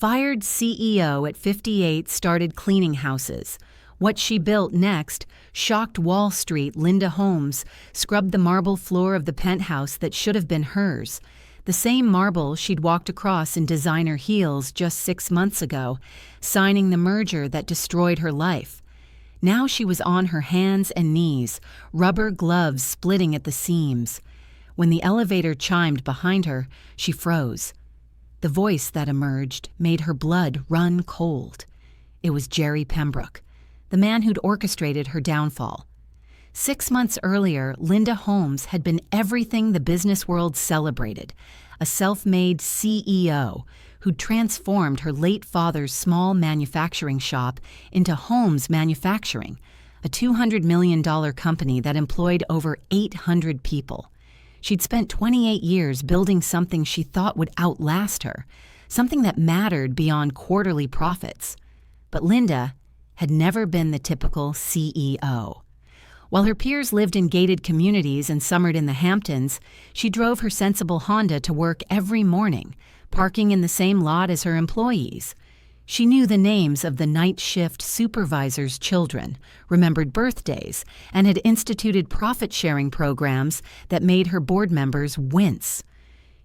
Fired CEO at 58 started cleaning houses. What she built next shocked Wall Street. Linda Holmes scrubbed the marble floor of the penthouse that should have been hers. The same marble she'd walked across in designer heels just 6 months ago, signing the merger that destroyed her life. Now she was on her hands and knees, rubber gloves splitting at the seams. When the elevator chimed behind her, she froze. The voice that emerged made her blood run cold. It was Jerry Pembroke, the man who'd orchestrated her downfall. 6 months earlier, Linda Holmes had been everything the business world celebrated, a self-made CEO who'd transformed her late father's small manufacturing shop into Holmes Manufacturing, a $200 million company that employed over 800 people. She'd spent 28 years building something she thought would outlast her, something that mattered beyond quarterly profits. But Linda had never been the typical CEO. While her peers lived in gated communities and summered in the Hamptons, she drove her sensible Honda to work every morning, parking in the same lot as her employees. She knew the names of the night shift supervisors' children, remembered birthdays, and had instituted profit-sharing programs that made her board members wince.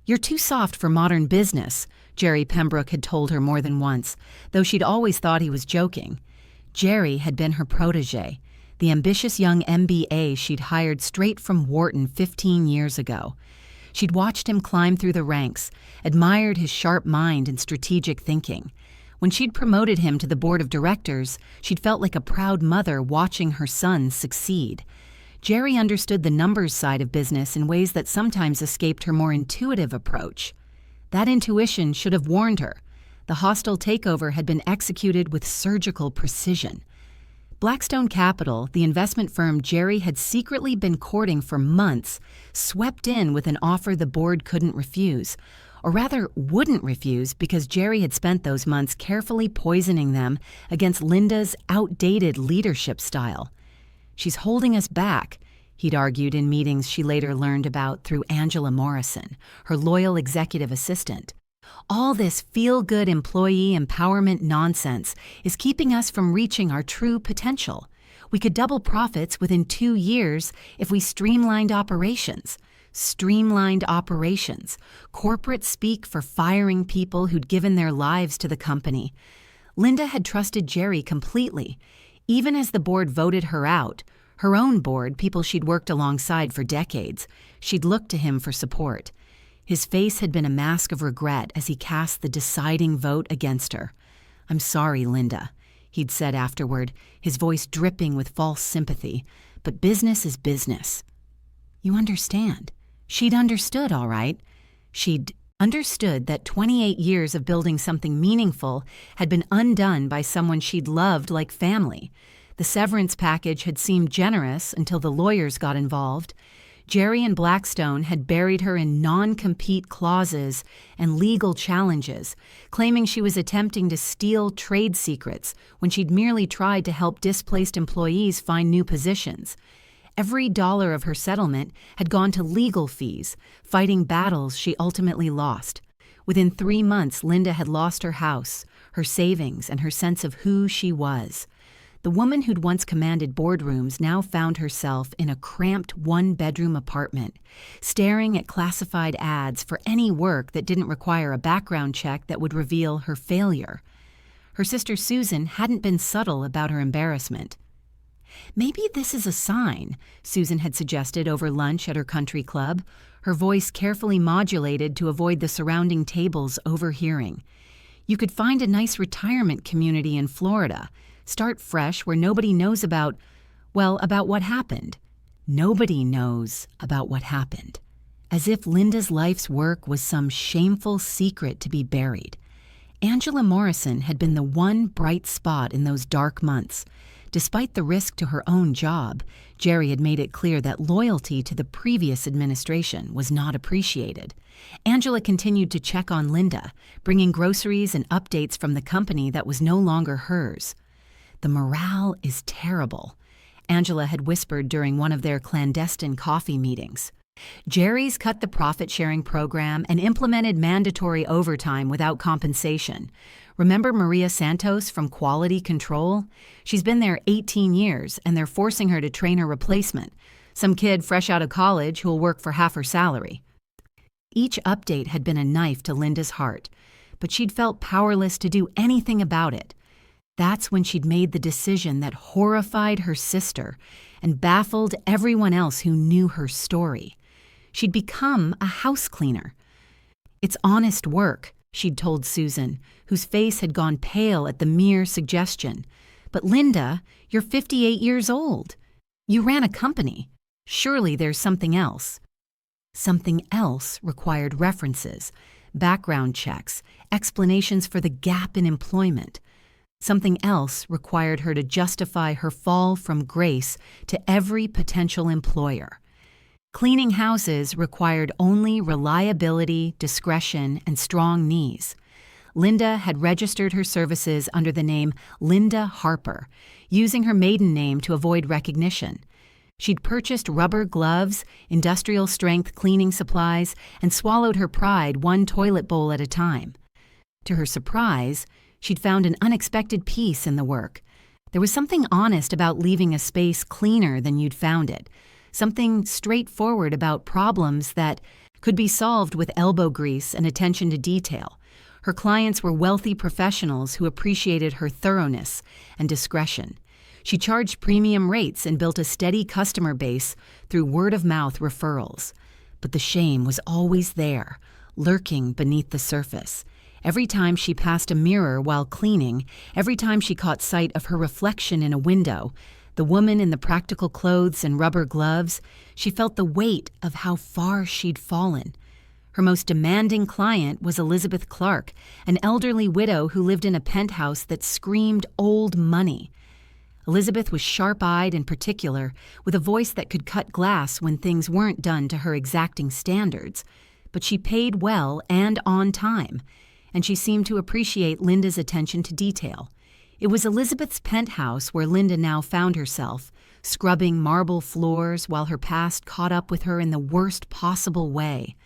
"You're too soft for modern business," Jerry Pembroke had told her more than once, though she'd always thought he was joking. Jerry had been her protege, the ambitious young MBA she'd hired straight from Wharton 15 years ago. She'd watched him climb through the ranks, admired his sharp mind and strategic thinking. When she'd promoted him to the board of directors, she'd felt like a proud mother watching her son succeed. Jerry understood the numbers side of business in ways that sometimes escaped her more intuitive approach. That intuition should have warned her. The hostile takeover had been executed with surgical precision. Blackstone Capital, the investment firm Jerry had secretly been courting for months, swept in with an offer the board couldn't refuse, or rather wouldn't refuse because Jerry had spent those months carefully poisoning them against Linda's outdated leadership style. "She's holding us back," he'd argued in meetings she later learned about through Angela Morrison, her loyal executive assistant. "All this feel-good employee empowerment nonsense is keeping us from reaching our true potential. We could double profits within 2 years if we streamlined operations." Streamlined operations, corporate speak for firing people who'd given their lives to the company. Linda had trusted Jerry completely. Even as the board voted her out, her own board, people she'd worked alongside for decades, she'd looked to him for support. His face had been a mask of regret as he cast the deciding vote against her. "I'm sorry, Linda," he'd said afterward, his voice dripping with false sympathy, "but business is business." You understand. She'd understood, all right. She'd understood that 28 years of building something meaningful had been undone by someone she'd loved like family. The severance package had seemed generous until the lawyers got involved. Jerry and Blackstone had buried her in non-compete clauses and legal challenges, claiming she was attempting to steal trade secrets when she'd merely tried to help displaced employees find new positions. Every dollar of her settlement had gone to legal fees, fighting battles she ultimately lost. Within 3 months, Linda had lost her house, her savings, and her sense of who she was. The woman who'd once commanded boardrooms now found herself in a cramped one-bedroom apartment, staring at classified ads for any work that didn't require a background check that would reveal her failure. Her sister Susan hadn't been subtle about her embarrassment. "Maybe this is a sign," Susan had suggested over lunch at her country club, her voice carefully modulated to avoid the surrounding tables overhearing. "You could find a nice retirement community in Florida. Start fresh where nobody knows about what happened." Nobody knows about what happened. As if Linda's life's work was some shameful secret to be buried. Angela Morrison had been the one bright spot in those dark months. Despite the risk to her own job, Jerry had made it clear that loyalty to the previous administration was not appreciated. Angela continued to check on Linda, bringing groceries and updates from the company that was no longer hers. "The morale is terrible," Angela had whispered during one of their clandestine coffee meetings. Jerry's cut the profit-sharing program and implemented mandatory overtime without compensation, Remember Maria Santos from Quality Control? She's been there 18 years, and they're forcing her to train her replacement, some kid fresh out of college who'll work for half her salary. Each update had been a knife to Linda's heart, but she'd felt powerless to do anything about it. That's when she'd made the decision that horrified her sister and baffled everyone else who knew her story. She'd become a house cleaner. "It's honest work," she'd told Susan, whose face had gone pale at the mere suggestion. "But Linda, you're 58 years old. You ran a company. Surely there's something else." Something else required references, background checks, explanations for the gap in employment. Something else required her to justify her fall from grace to every potential employer. Cleaning houses required only reliability, discretion, and strong knees. Linda had registered her services under the name Linda Harper, using her maiden name to avoid recognition. She'd purchased rubber gloves, industrial-strength cleaning supplies, and swallowed her pride one toilet bowl at a time. To her surprise, she'd found an unexpected peace in the work. There was something honest about leaving a space cleaner than you'd found it, something straightforward about problems that could be solved with elbow grease and attention to detail. Her clients were wealthy professionals who appreciated her thoroughness and discretion. She charged premium rates and built a steady customer base through word-of-mouth referrals. But the shame was always there, lurking beneath the surface. Every time she passed a mirror while cleaning, every time she caught sight of her reflection in a window, the woman in the practical clothes and rubber gloves, she felt the weight of how far she'd fallen. Her most demanding client was Elizabeth Clark, an elderly widow who lived in a penthouse that screamed old money. Elizabeth was sharp-eyed and particular, with a voice that could cut glass when things weren't done to her exacting standards. But she paid well and on time, and she seemed to appreciate Linda's attention to detail. It was Elizabeth's penthouse where Linda now found herself, scrubbing marble floors while her past caught up with her in the worst possible way.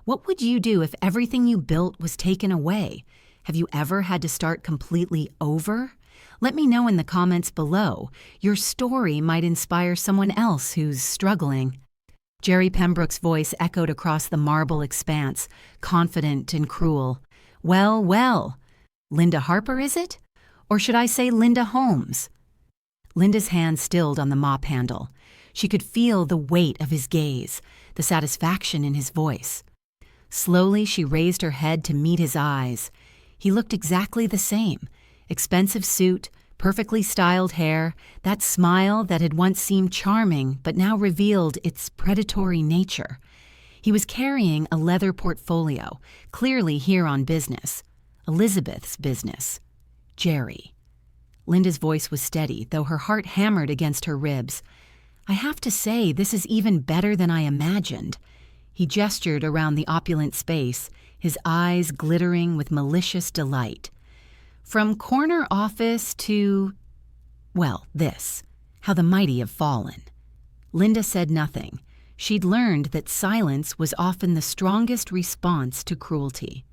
What would you do if everything you built was taken away? Have you ever had to start completely over? Let me know in the comments below. Your story might inspire someone else who's struggling. Jerry Pembroke's voice echoed across the marble expanse, confident and cruel. "Well, well. Linda Harper, is it? Or should I say Linda Holmes?" Linda's hand stilled on the mop handle. She could feel the weight of his gaze, the satisfaction in his voice. Slowly, she raised her head to meet his eyes. He looked exactly the same. Expensive suit, perfectly styled hair, that smile that had once seemed charming but now revealed its predatory nature. He was carrying a leather portfolio, clearly here on business. Elizabeth's business. Jerry. Linda's voice was steady, though her heart hammered against her ribs. "I have to say, this is even better than I imagined." He gestured around the opulent space, his eyes glittering with malicious delight. "From corner office to, well, this. How the mighty have fallen." Linda said nothing. She'd learned that silence was often the strongest response to cruelty.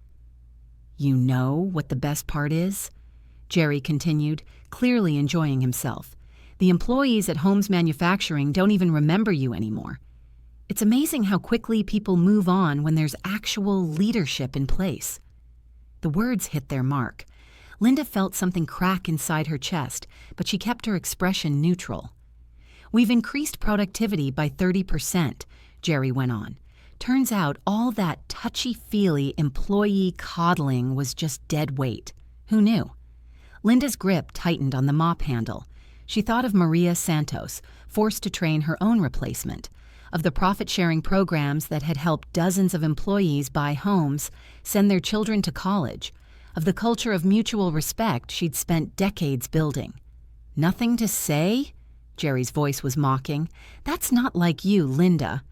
"You know what the best part is?" Jerry continued, clearly enjoying himself. "The employees at Holmes Manufacturing don't even remember you anymore. It's amazing how quickly people move on when there's actual leadership in place." The words hit their mark. Linda felt something crack inside her chest, but she kept her expression neutral. "We've increased productivity by 30%, Jerry went on. "Turns out all that touchy-feely employee coddling was just dead weight. Who knew?" Linda's grip tightened on the mop handle. She thought of Maria Santos, forced to train her own replacement, of the profit-sharing programs that had helped dozens of employees buy homes, send their children to college, of the culture of mutual respect she'd spent decades building. "Nothing to say?" Jerry's voice was mocking. "That's not like you, Linda.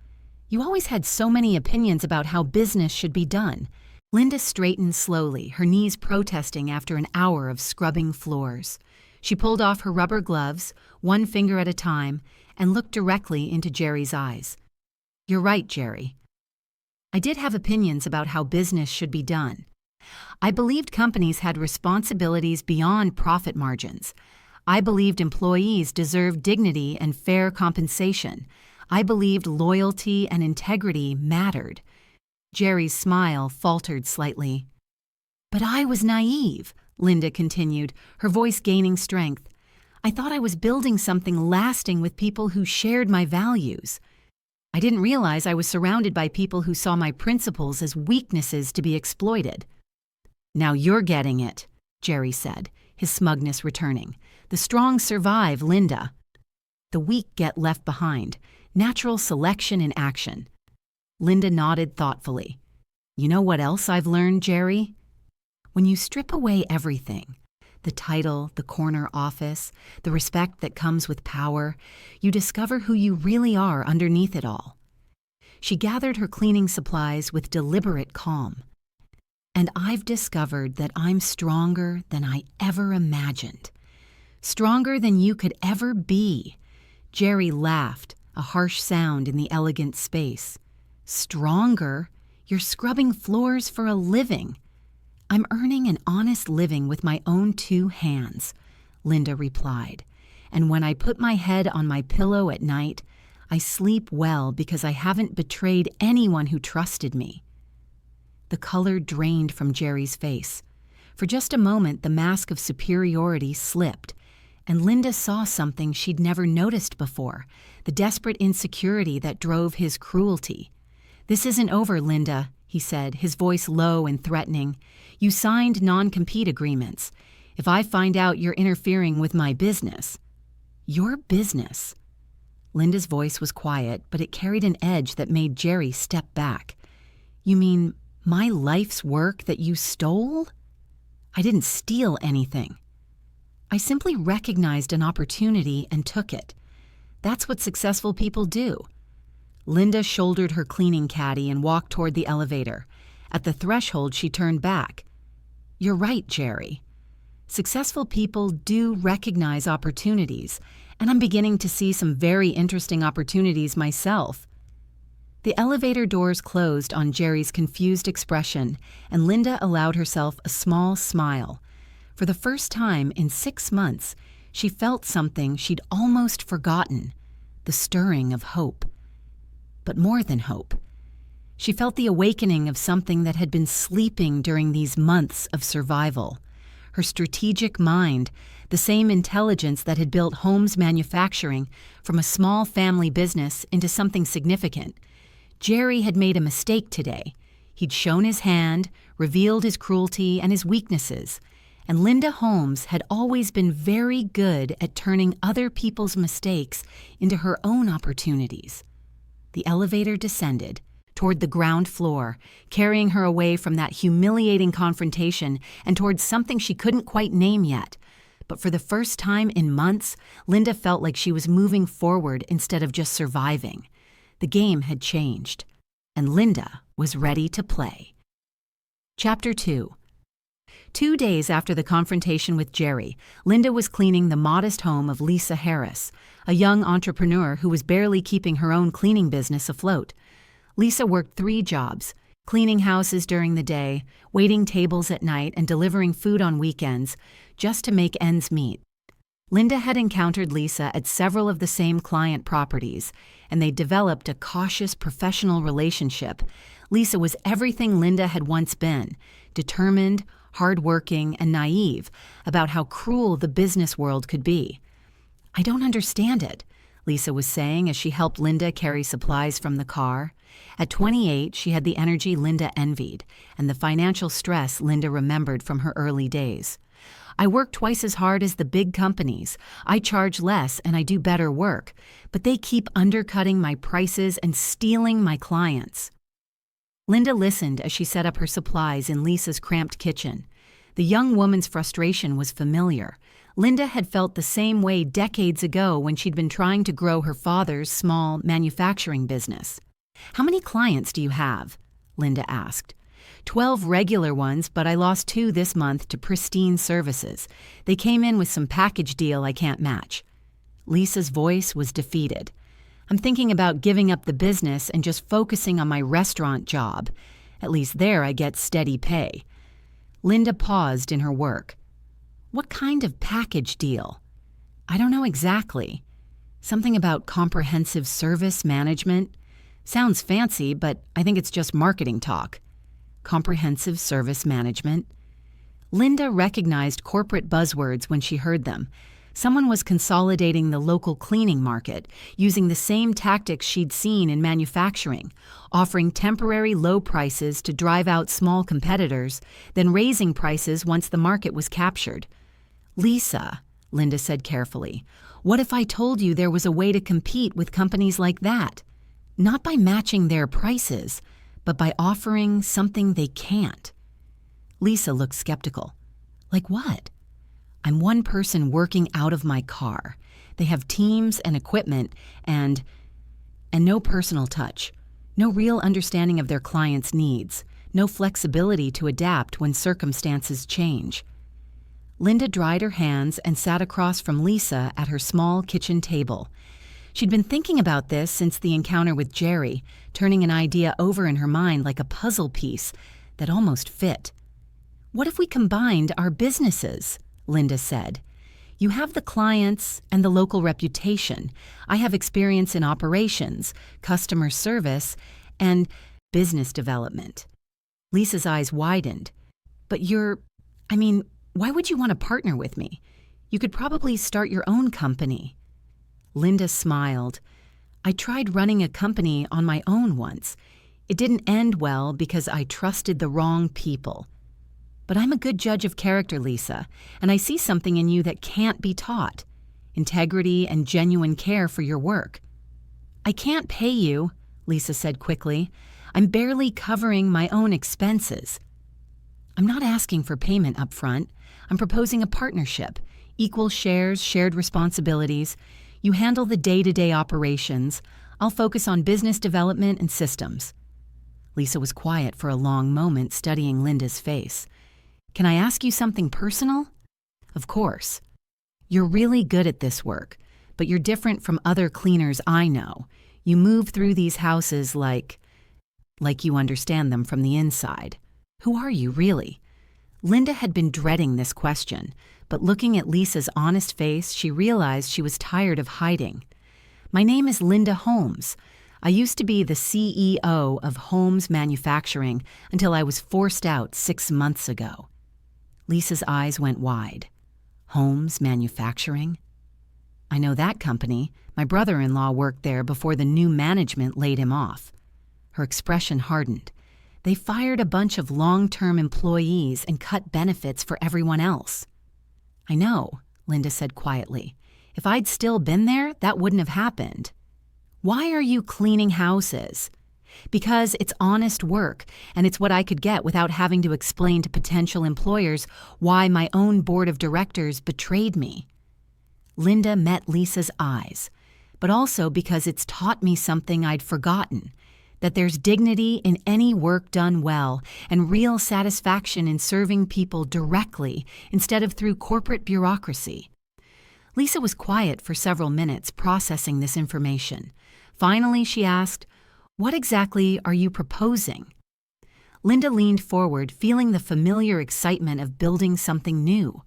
You always had so many opinions about how business should be done." Linda straightened slowly, her knees protesting after an hour of scrubbing floors. She pulled off her rubber gloves, one finger at a time, and looked directly into Jerry's eyes. "You're right, Jerry. I did have opinions about how business should be done. I believed companies had responsibilities beyond profit margins. I believed employees deserved dignity and fair compensation. I believed loyalty and integrity mattered. Jerry's smile faltered slightly. But I was naive, Linda continued, her voice gaining strength. I thought I was building something lasting with people who shared my values. I didn't realize I was surrounded by people who saw my principles as weaknesses to be exploited. Now you're getting it, Jerry said, his smugness returning. The strong survive, Linda. The weak get left behind. Natural selection in action. Linda nodded thoughtfully. You know what else I've learned, Jerry? When you strip away everything, the title, the corner office, the respect that comes with power, you discover who you really are underneath it all. She gathered her cleaning supplies with deliberate calm. And I've discovered that I'm stronger than I ever imagined. Stronger than you could ever be. Jerry laughed, a harsh sound in the elegant space. Stronger? You're scrubbing floors for a living. I'm earning an honest living with my own 2 hands, Linda replied. And when I put my head on my pillow at night, I sleep well because I haven't betrayed anyone who trusted me. The color drained from Jerry's face. For just a moment, the mask of superiority slipped, and Linda saw something she'd never noticed before, the desperate insecurity that drove his cruelty. This isn't over, Linda, he said, his voice low and threatening. You signed non-compete agreements. If I find out you're interfering with my business. Your business? Linda's voice was quiet, but it carried an edge that made Jerry step back. You mean my life's work that you stole? I didn't steal anything. I simply recognized an opportunity and took it. That's what successful people do. Linda shouldered her cleaning caddy and walked toward the elevator. At the threshold, she turned back. You're right, Jerry. Successful people do recognize opportunities, and I'm beginning to see some very interesting opportunities myself. The elevator doors closed on Jerry's confused expression, and Linda allowed herself a small smile. For the first time in 6 months, she felt something she'd almost forgotten, the stirring of hope. But more than hope. She felt the awakening of something that had been sleeping during these months of survival. Her strategic mind, the same intelligence that had built Holmes Manufacturing from a small family business into something significant. Jerry had made a mistake today. He'd shown his hand, revealed his cruelty and his weaknesses, and Linda Holmes had always been very good at turning other people's mistakes into her own opportunities. The elevator descended toward the ground floor, carrying her away from that humiliating confrontation and towards something she couldn't quite name yet. But for the first time in months, Linda felt like she was moving forward instead of just surviving. The game had changed, and Linda was ready to play. Chapter 2. 2 days after the confrontation with Jerry, Linda was cleaning the modest home of Lisa Harris, a young entrepreneur who was barely keeping her own cleaning business afloat. Lisa worked 3 jobs, cleaning houses during the day, waiting tables at night, and delivering food on weekends, just to make ends meet. Linda had encountered Lisa at several of the same client properties, and they developed a cautious professional relationship. Lisa was everything Linda had once been, determined, hardworking, and naive about how cruel the business world could be. I don't understand it, Lisa was saying as she helped Linda carry supplies from the car. At 28, she had the energy Linda envied, and the financial stress Linda remembered from her early days. I work twice as hard as the big companies. I charge less and I do better work, but they keep undercutting my prices and stealing my clients. Linda listened as she set up her supplies in Lisa's cramped kitchen. The young woman's frustration was familiar. Linda had felt the same way decades ago when she'd been trying to grow her father's small manufacturing business. How many clients do you have? Linda asked. 12 regular ones, but I lost 2 this month to Pristine Services. They came in with some package deal I can't match. Lisa's voice was defeated. I'm thinking about giving up the business and just focusing on my restaurant job. At least there I get steady pay. Linda paused in her work. What kind of package deal? I don't know exactly. Something about comprehensive service management? Sounds fancy, but I think it's just marketing talk. Comprehensive service management? Linda recognized corporate buzzwords when she heard them. Someone was consolidating the local cleaning market, using the same tactics she'd seen in manufacturing, offering temporary low prices to drive out small competitors, then raising prices once the market was captured. Lisa, Linda said carefully, what if I told you there was a way to compete with companies like that? Not by matching their prices, but by offering something they can't. Lisa looked skeptical. Like what? I'm one person working out of my car. They have teams and equipment and no personal touch, no real understanding of their clients' needs, no flexibility to adapt when circumstances change. Linda dried her hands and sat across from Lisa at her small kitchen table. She'd been thinking about this since the encounter with Jerry, turning an idea over in her mind like a puzzle piece that almost fit. What if we combined our businesses? Linda said. You have the clients and the local reputation. I have experience in operations, customer service, and business development. Lisa's eyes widened. But why would you want to partner with me? You could probably start your own company. Linda smiled. I tried running a company on my own once. It didn't end well because I trusted the wrong people. But I'm a good judge of character, Lisa, and I see something in you that can't be taught. Integrity and genuine care for your work. I can't pay you, Lisa said quickly. I'm barely covering my own expenses. I'm not asking for payment up front. I'm proposing a partnership, equal shares, shared responsibilities. You handle the day-to-day operations. I'll focus on business development and systems. Lisa was quiet for a long moment, studying Linda's face. Can I ask you something personal? Of course. You're really good at this work, but you're different from other cleaners I know. You move through these houses like you understand them from the inside. Who are you, really? Linda had been dreading this question, but looking at Lisa's honest face, she realized she was tired of hiding. My name is Linda Holmes. I used to be the CEO of Holmes Manufacturing until I was forced out 6 months ago. Lisa's eyes went wide. Holmes Manufacturing? I know that company. My brother-in-law worked there before the new management laid him off. Her expression hardened. They fired a bunch of long-term employees and cut benefits for everyone else. I know, Linda said quietly. If I'd still been there, that wouldn't have happened. Why are you cleaning houses? Because it's honest work, and it's what I could get without having to explain to potential employers why my own board of directors betrayed me. Linda met Lisa's eyes, but also because it's taught me something I'd forgotten, that there's dignity in any work done well and real satisfaction in serving people directly instead of through corporate bureaucracy. Lisa was quiet for several minutes, processing this information. Finally, she asked, "What exactly are you proposing?" Linda leaned forward, feeling the familiar excitement of building something new.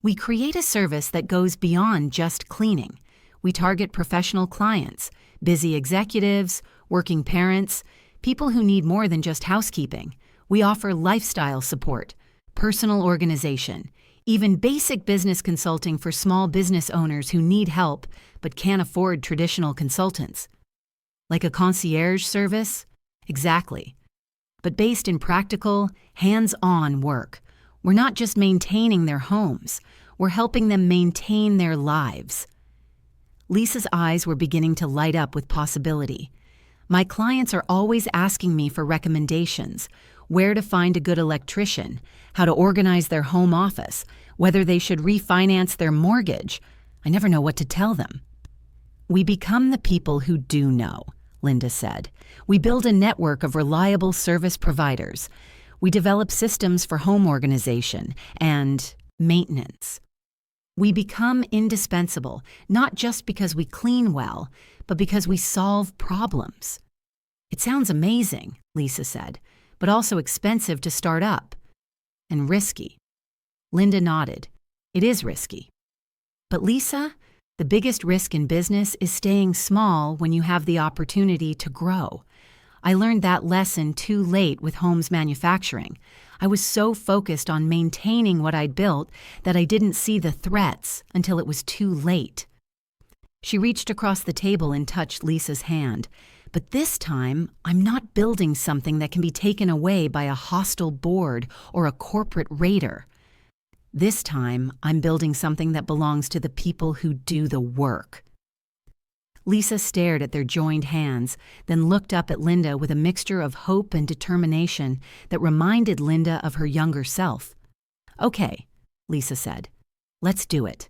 We create a service that goes beyond just cleaning. We target professional clients, busy executives, working parents, people who need more than just housekeeping. We offer lifestyle support, personal organization, even basic business consulting for small business owners who need help but can't afford traditional consultants. Like a concierge service? Exactly. But based in practical, hands-on work. We're not just maintaining their homes, we're helping them maintain their lives. Lisa's eyes were beginning to light up with possibility. My clients are always asking me for recommendations, where to find a good electrician, how to organize their home office, whether they should refinance their mortgage. I never know what to tell them. We become the people who do know, Linda said. We build a network of reliable service providers. We develop systems for home organization and maintenance. We become indispensable, not just because we clean well, but because we solve problems. It sounds amazing, Lisa said, but also expensive to start up. and risky. Linda nodded. It is risky. But Lisa, the biggest risk in business is staying small when you have the opportunity to grow. I learned that lesson too late with Holmes Manufacturing. I was so focused on maintaining what I'd built that I didn't see the threats until it was too late. She reached across the table and touched Lisa's hand. But this time, I'm not building something that can be taken away by a hostile board or a corporate raider. This time, I'm building something that belongs to the people who do the work. Lisa stared at their joined hands, then looked up at Linda with a mixture of hope and determination that reminded Linda of her younger self. Okay, Lisa said. Let's do it.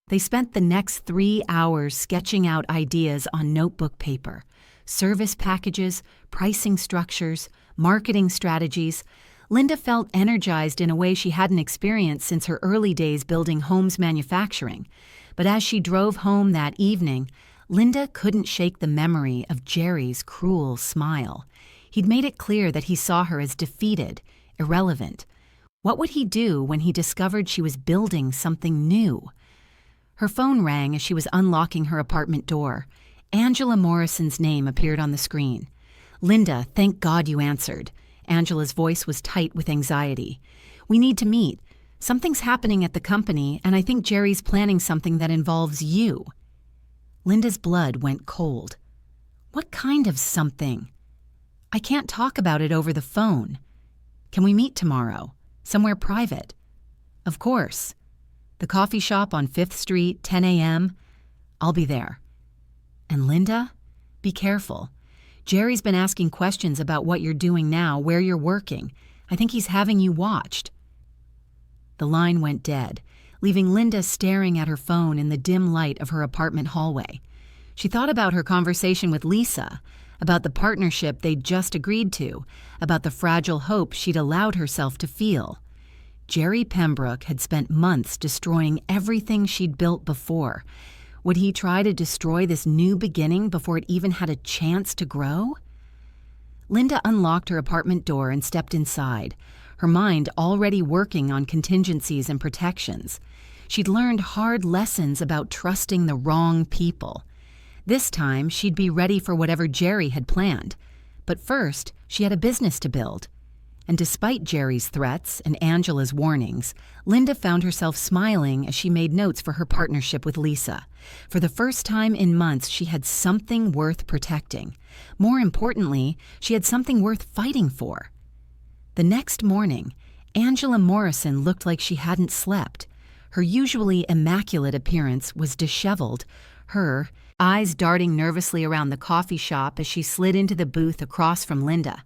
They spent the next 3 hours sketching out ideas on notebook paper, service packages, pricing structures, marketing strategies. Linda felt energized in a way she hadn't experienced since her early days building Holmes Manufacturing. But as she drove home that evening, Linda couldn't shake the memory of Jerry's cruel smile. He'd made it clear that he saw her as defeated, irrelevant. What would he do when he discovered she was building something new? Her phone rang as she was unlocking her apartment door. Angela Morrison's name appeared on the screen. Linda, thank God you answered. Angela's voice was tight with anxiety. We need to meet. Something's happening at the company, and I think Jerry's planning something that involves you. Linda's blood went cold. What kind of something? I can't talk about it over the phone. Can we meet tomorrow? Somewhere private? Of course. The coffee shop on 5th Street, 10 a.m. I'll be there. And Linda, be careful. Jerry's been asking questions about what you're doing now, where you're working. I think he's having you watched. The line went dead, leaving Linda staring at her phone in the dim light of her apartment hallway. She thought about her conversation with Lisa, about the partnership they'd just agreed to, about the fragile hope she'd allowed herself to feel. Jerry Pembroke had spent months destroying everything she'd built before. Would he try to destroy this new beginning before it even had a chance to grow? Linda unlocked her apartment door and stepped inside, her mind already working on contingencies and protections. She'd learned hard lessons about trusting the wrong people. This time, she'd be ready for whatever Jerry had planned. But first, she had a business to build. And despite Jerry's threats and Angela's warnings, Linda found herself smiling as she made notes for her partnership with Lisa. For the first time in months, she had something worth protecting. More importantly, she had something worth fighting for. The next morning, Angela Morrison looked like she hadn't slept. Her usually immaculate appearance was disheveled, her eyes darting nervously around the coffee shop as she slid into the booth across from Linda.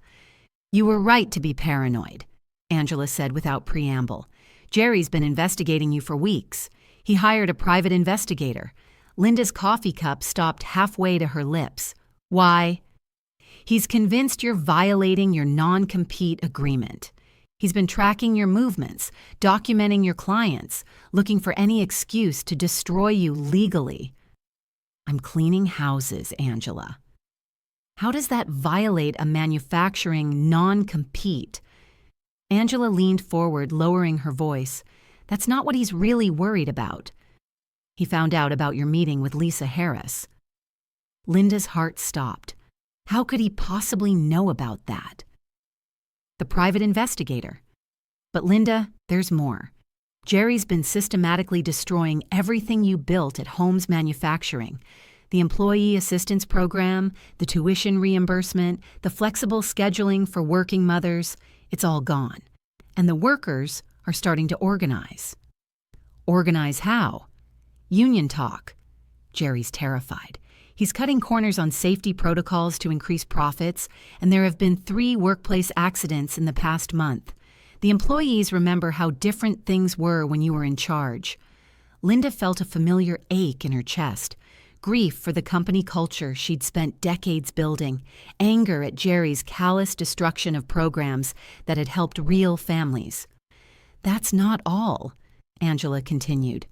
You were right to be paranoid, Angela said without preamble. Jerry's been investigating you for weeks. He hired a private investigator. Linda's coffee cup stopped halfway to her lips. Why? He's convinced you're violating your non-compete agreement. He's been tracking your movements, documenting your clients, looking for any excuse to destroy you legally. I'm cleaning houses, Angela. How does that violate a manufacturing non-compete? Angela leaned forward, lowering her voice. That's not what he's really worried about. He found out about your meeting with Lisa Harris. Linda's heart stopped. How could he possibly know about that? The private investigator. But Linda, there's more. Jerry's been systematically destroying everything you built at Holmes Manufacturing. The employee assistance program, the tuition reimbursement, the flexible scheduling for working mothers, it's all gone. And the workers are starting to organize. Organize how? Union talk. Jerry's terrified. He's cutting corners on safety protocols to increase profits, and there have been 3 workplace accidents in the past month. The employees remember how different things were when you were in charge. Linda felt a familiar ache in her chest. Grief for the company culture she'd spent decades building, anger at Jerry's callous destruction of programs that had helped real families. That's not all, Angela continued.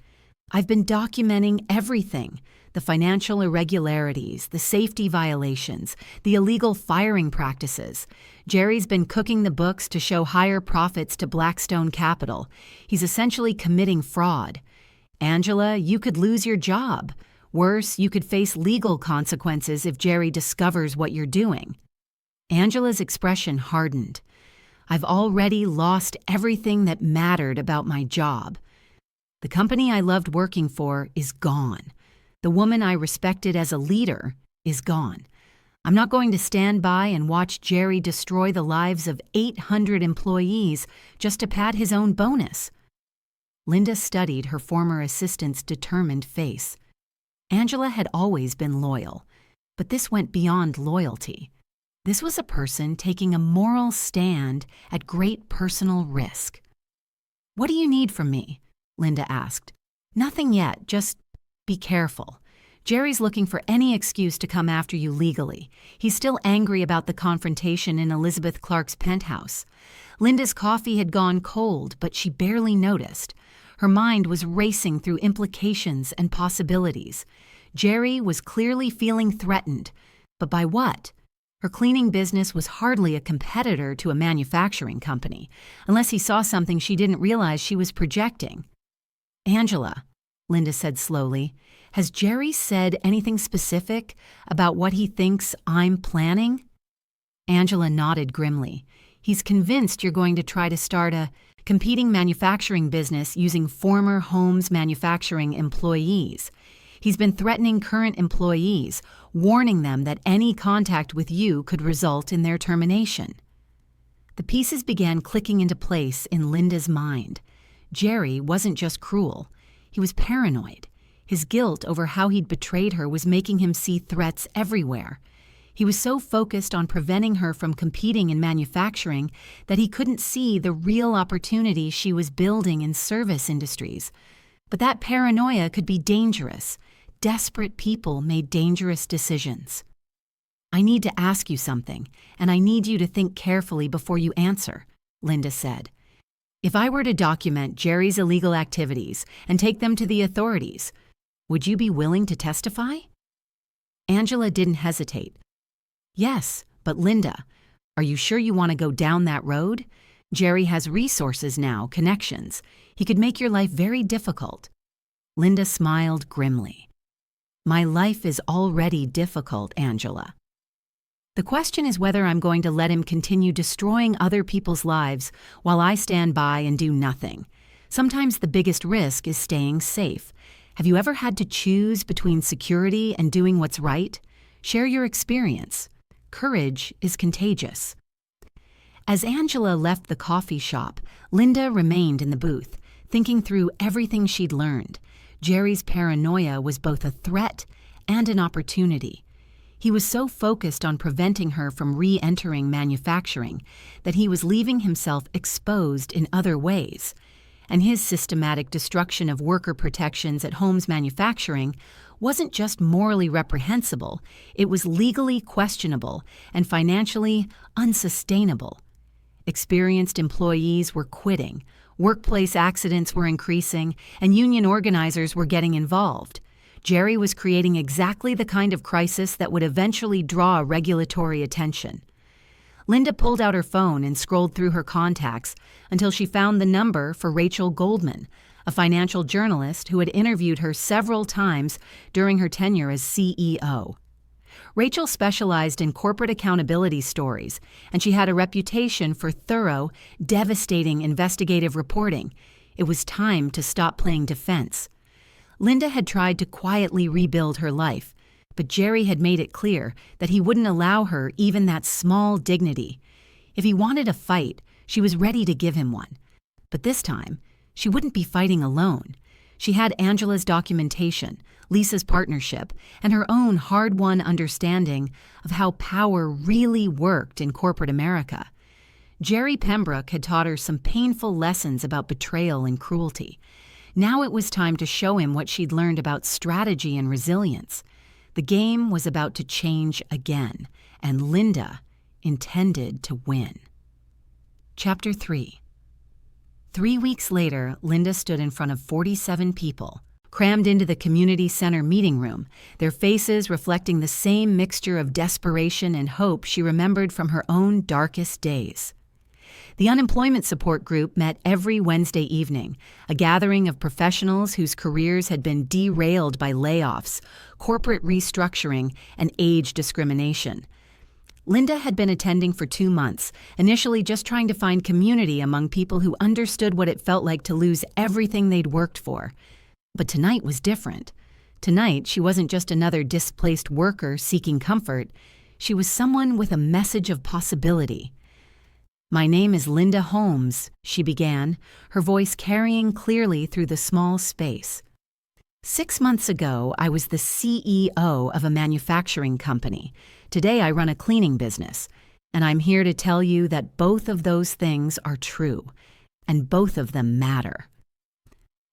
I've been documenting everything. The financial irregularities, the safety violations, the illegal firing practices. Jerry's been cooking the books to show higher profits to Blackstone Capital. He's essentially committing fraud. Angela, you could lose your job. Worse, you could face legal consequences if Jerry discovers what you're doing." Angela's expression hardened. "I've already lost everything that mattered about my job. The company I loved working for is gone. The woman I respected as a leader is gone. I'm not going to stand by and watch Jerry destroy the lives of 800 employees just to pad his own bonus." Linda studied her former assistant's determined face. Angela had always been loyal, but this went beyond loyalty. This was a person taking a moral stand at great personal risk. "What do you need from me?" Linda asked. "Nothing yet, just be careful. Jerry's looking for any excuse to come after you legally. He's still angry about the confrontation in Elizabeth Clark's penthouse." Linda's coffee had gone cold, but she barely noticed. Her mind was racing through implications and possibilities. Jerry was clearly feeling threatened, but by what? Her cleaning business was hardly a competitor to a manufacturing company, unless he saw something she didn't realize she was projecting. "Angela," Linda said slowly, "has Jerry said anything specific about what he thinks I'm planning?" Angela nodded grimly. "He's convinced you're going to try to start a competing manufacturing business using former Holmes Manufacturing employees. He's been threatening current employees, warning them that any contact with you could result in their termination." The pieces began clicking into place in Linda's mind. Jerry wasn't just cruel. He was paranoid. His guilt over how he'd betrayed her was making him see threats everywhere. He was so focused on preventing her from competing in manufacturing that he couldn't see the real opportunity she was building in service industries. But that paranoia could be dangerous. Desperate people made dangerous decisions. "I need to ask you something, and I need you to think carefully before you answer," Linda said. "If I were to document Jerry's illegal activities and take them to the authorities, would you be willing to testify?" Angela didn't hesitate. "Yes, but Linda, are you sure you want to go down that road? Jerry has resources now, connections. He could make your life very difficult." Linda smiled grimly. "My life is already difficult, Angela. The question is whether I'm going to let him continue destroying other people's lives while I stand by and do nothing. Sometimes the biggest risk is staying safe. Have you ever had to choose between security and doing what's right? Share your experience. Courage is contagious." As Angela left the coffee shop, Linda remained in the booth, thinking through everything she'd learned. Jerry's paranoia was both a threat and an opportunity. He was so focused on preventing her from re-entering manufacturing that he was leaving himself exposed in other ways. And his systematic destruction of worker protections at Holmes Manufacturing wasn't just morally reprehensible, it was legally questionable and financially unsustainable. Experienced employees were quitting, workplace accidents were increasing, and union organizers were getting involved. Jerry was creating exactly the kind of crisis that would eventually draw regulatory attention. Linda pulled out her phone and scrolled through her contacts until she found the number for Rachel Goldman, a financial journalist who had interviewed her several times during her tenure as CEO. Rachel specialized in corporate accountability stories, and she had a reputation for thorough, devastating investigative reporting. It was time to stop playing defense. Linda had tried to quietly rebuild her life, but Jerry had made it clear that he wouldn't allow her even that small dignity. If he wanted a fight, she was ready to give him one. But this time, she wouldn't be fighting alone. She had Angela's documentation, Lisa's partnership, and her own hard-won understanding of how power really worked in corporate America. Jerry Pembroke had taught her some painful lessons about betrayal and cruelty. Now it was time to show him what she'd learned about strategy and resilience. The game was about to change again, and Linda intended to win. Chapter 3. 3 weeks later, Linda stood in front of 47 people, crammed into the community center meeting room, their faces reflecting the same mixture of desperation and hope she remembered from her own darkest days. The unemployment support group met every Wednesday evening, a gathering of professionals whose careers had been derailed by layoffs, corporate restructuring, and age discrimination. Linda had been attending for 2 months, initially just trying to find community among people who understood what it felt like to lose everything they'd worked for. But tonight was different. Tonight, she wasn't just another displaced worker seeking comfort. She was someone with a message of possibility. "My name is Linda Holmes," she began, her voice carrying clearly through the small space. "6 months ago, I was the CEO of a manufacturing company. Today, I run a cleaning business. And I'm here to tell you that both of those things are true, and both of them matter."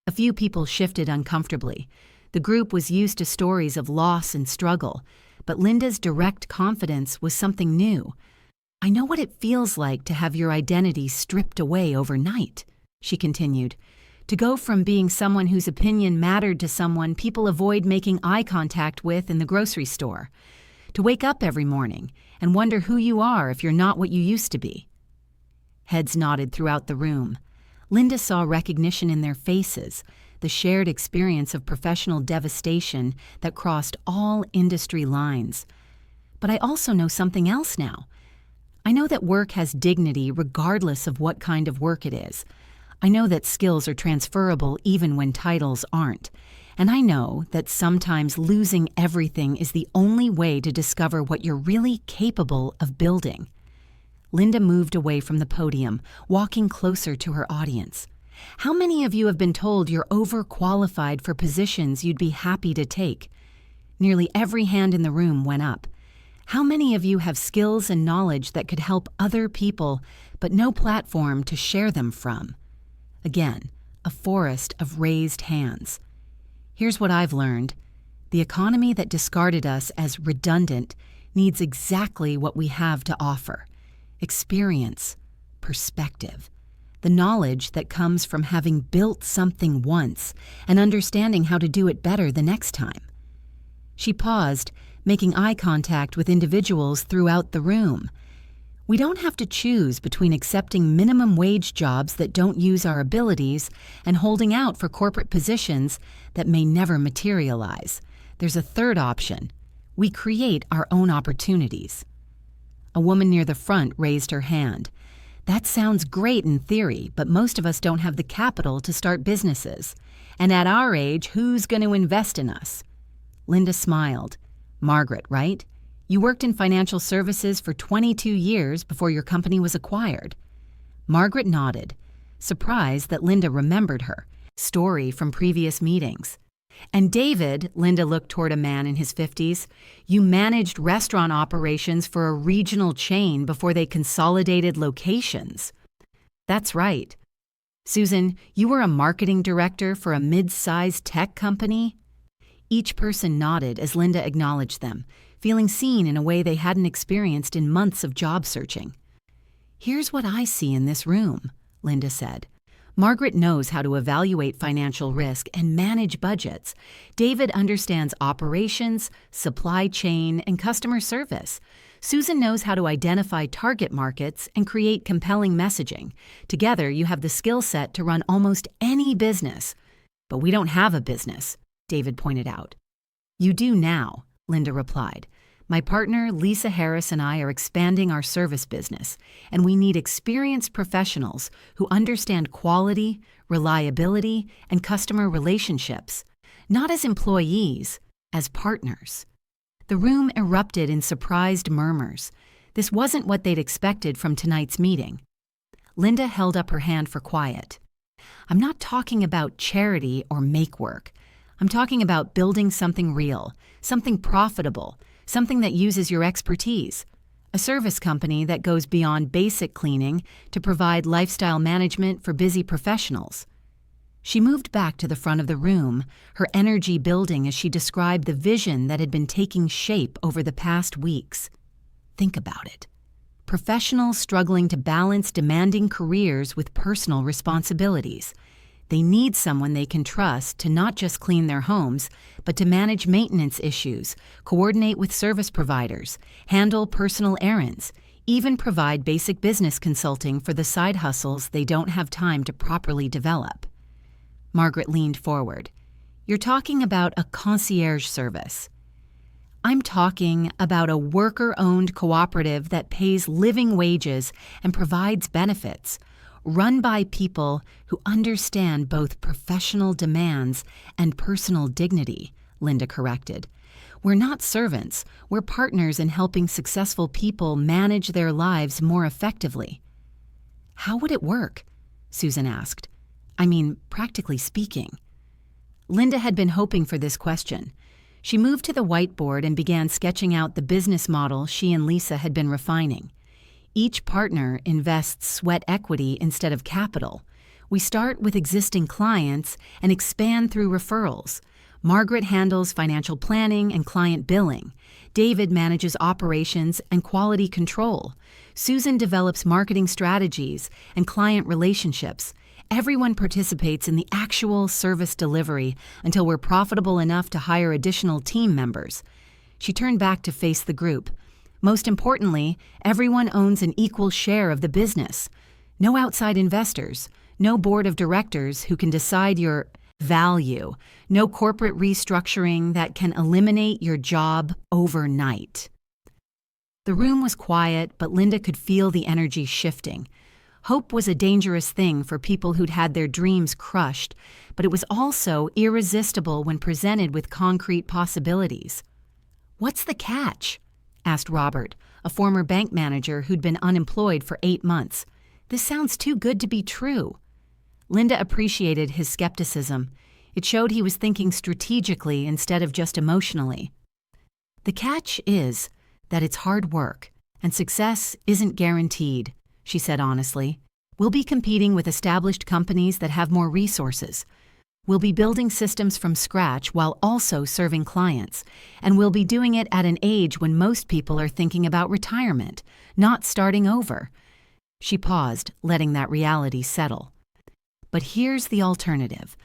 A few people shifted uncomfortably. The group was used to stories of loss and struggle, but Linda's direct confidence was something new. "I know what it feels like to have your identity stripped away overnight," she continued. "To go from being someone whose opinion mattered to someone people avoid making eye contact with in the grocery store. To wake up every morning and wonder who you are if you're not what you used to be." Heads nodded throughout the room. Linda saw recognition in their faces, the shared experience of professional devastation that crossed all industry lines. "But I also know something else now. I know that work has dignity regardless of what kind of work it is. I know that skills are transferable even when titles aren't. And I know that sometimes losing everything is the only way to discover what you're really capable of building." Linda moved away from the podium, walking closer to her audience. "How many of you have been told you're overqualified for positions you'd be happy to take?" Nearly every hand in the room went up. "How many of you have skills and knowledge that could help other people, but no platform to share them from?" Again, a forest of raised hands. "Here's what I've learned. The economy that discarded us as redundant needs exactly what we have to offer: experience, perspective, the knowledge that comes from having built something once and understanding how to do it better the next time." She paused, making eye contact with individuals throughout the room. "We don't have to choose between accepting minimum wage jobs that don't use our abilities and holding out for corporate positions that may never materialize. There's a third option. We create our own opportunities." A woman near the front raised her hand. "That sounds great in theory, but most of us don't have the capital to start businesses. And at our age, who's going to invest in us?" Linda smiled. "Margaret, right? You worked in financial services for 22 years before your company was acquired." Margaret nodded, surprised that Linda remembered her story from previous meetings. "And David," Linda looked toward a man in his 50s, "you managed restaurant operations for a regional chain before they consolidated locations." "That's right." "Susan, you were a marketing director for a mid-sized tech company?" Each person nodded as Linda acknowledged them, feeling seen in a way they hadn't experienced in months of job searching. "Here's what I see in this room," Linda said. "Margaret knows how to evaluate financial risk and manage budgets. David understands operations, supply chain, and customer service. Susan knows how to identify target markets and create compelling messaging. Together, you have the skill set to run almost any business." "But we don't have a business," David pointed out. "You do now," Linda replied. "My partner, Lisa Harris, and I are expanding our service business, and we need experienced professionals who understand quality, reliability, and customer relationships, not as employees, as partners." The room erupted in surprised murmurs. This wasn't what they'd expected from tonight's meeting. Linda held up her hand for quiet. "I'm not talking about charity or make work. I'm talking about building something real, something profitable, something that uses your expertise. A service company that goes beyond basic cleaning to provide lifestyle management for busy professionals." She moved back to the front of the room, her energy building as she described the vision that had been taking shape over the past weeks. Think about it. Professionals struggling to balance demanding careers with personal responsibilities. They need someone they can trust to not just clean their homes, but to manage maintenance issues, coordinate with service providers, handle personal errands, even provide basic business consulting for the side hustles they don't have time to properly develop. Margaret leaned forward. You're talking about a concierge service. I'm talking about a worker-owned cooperative that pays living wages and provides benefits, run by people who understand both professional demands and personal dignity, Linda corrected. We're not servants, we're partners in helping successful people manage their lives more effectively. How would it work? Susan asked. I mean, practically speaking. Linda had been hoping for this question. She moved to the whiteboard and began sketching out the business model she and Lisa had been refining. Each partner invests sweat equity instead of capital. We start with existing clients and expand through referrals. Margaret handles financial planning and client billing. David manages operations and quality control. Susan develops marketing strategies and client relationships. Everyone participates in the actual service delivery until we're profitable enough to hire additional team members. She turned back to face the group. Most importantly, everyone owns an equal share of the business. No outside investors, no board of directors who can decide your value, no corporate restructuring that can eliminate your job overnight. The room was quiet, but Linda could feel the energy shifting. Hope was a dangerous thing for people who'd had their dreams crushed, but it was also irresistible when presented with concrete possibilities. What's the catch? Asked Robert, a former bank manager who'd been unemployed for 8 months. This sounds too good to be true. Linda appreciated his skepticism. It showed he was thinking strategically instead of just emotionally. The catch is that it's hard work, and success isn't guaranteed, she said honestly. We'll be competing with established companies that have more resources. We'll be building systems from scratch while also serving clients, and we'll be doing it at an age when most people are thinking about retirement, not starting over. She paused, letting that reality settle. But here's the alternative.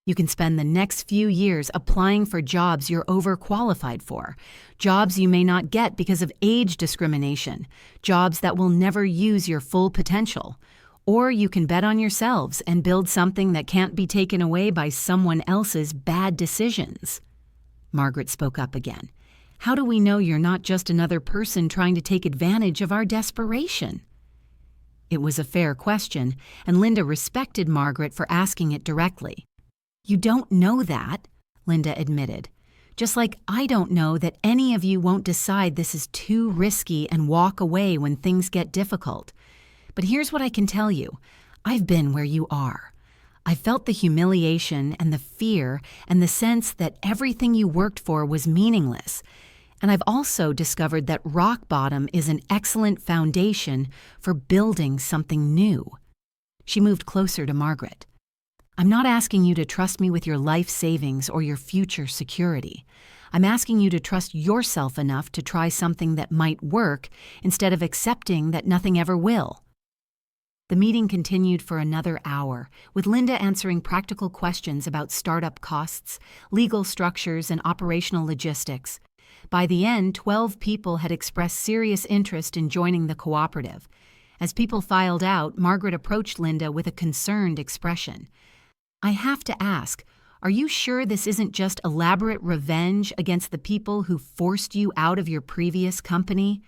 You can spend the next few years applying for jobs you're overqualified for, jobs you may not get because of age discrimination, jobs that will never use your full potential. Or you can bet on yourselves and build something that can't be taken away by someone else's bad decisions. Margaret spoke up again. How do we know you're not just another person trying to take advantage of our desperation? It was a fair question, and Linda respected Margaret for asking it directly. You don't know that, Linda admitted. Just like I don't know that any of you won't decide this is too risky and walk away when things get difficult. But here's what I can tell you. I've been where you are. I felt the humiliation and the fear and the sense that everything you worked for was meaningless. And I've also discovered that rock bottom is an excellent foundation for building something new. She moved closer to Margaret. I'm not asking you to trust me with your life savings or your future security. I'm asking you to trust yourself enough to try something that might work instead of accepting that nothing ever will. The meeting continued for another hour, with Linda answering practical questions about startup costs, legal structures, and operational logistics. By the end, 12 people had expressed serious interest in joining the cooperative. As people filed out, Margaret approached Linda with a concerned expression. I have to ask, are you sure this isn't just elaborate revenge against the people who forced you out of your previous company?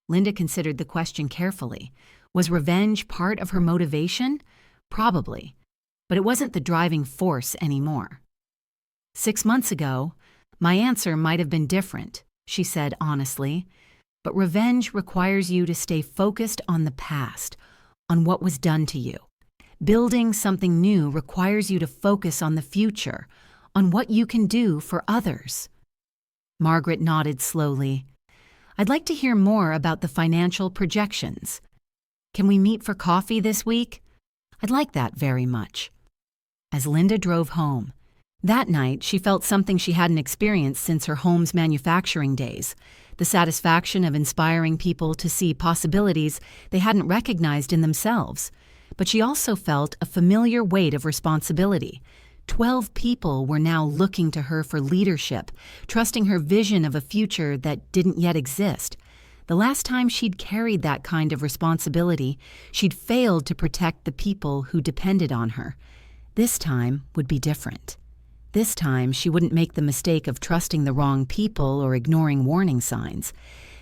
Linda considered the question carefully. Was revenge part of her motivation? Probably, but it wasn't the driving force anymore. 6 months ago, my answer might have been different, she said honestly, but revenge requires you to stay focused on the past, on what was done to you. Building something new requires you to focus on the future, on what you can do for others. Margaret nodded slowly. I'd like to hear more about the financial projections. Can we meet for coffee this week? I'd like that very much. As Linda drove home, that night she felt something she hadn't experienced since her home's manufacturing days, the satisfaction of inspiring people to see possibilities they hadn't recognized in themselves. But she also felt a familiar weight of responsibility. 12 people were now looking to her for leadership, trusting her vision of a future that didn't yet exist. The last time she'd carried that kind of responsibility, she'd failed to protect the people who depended on her. This time would be different. This time, she wouldn't make the mistake of trusting the wrong people or ignoring warning signs.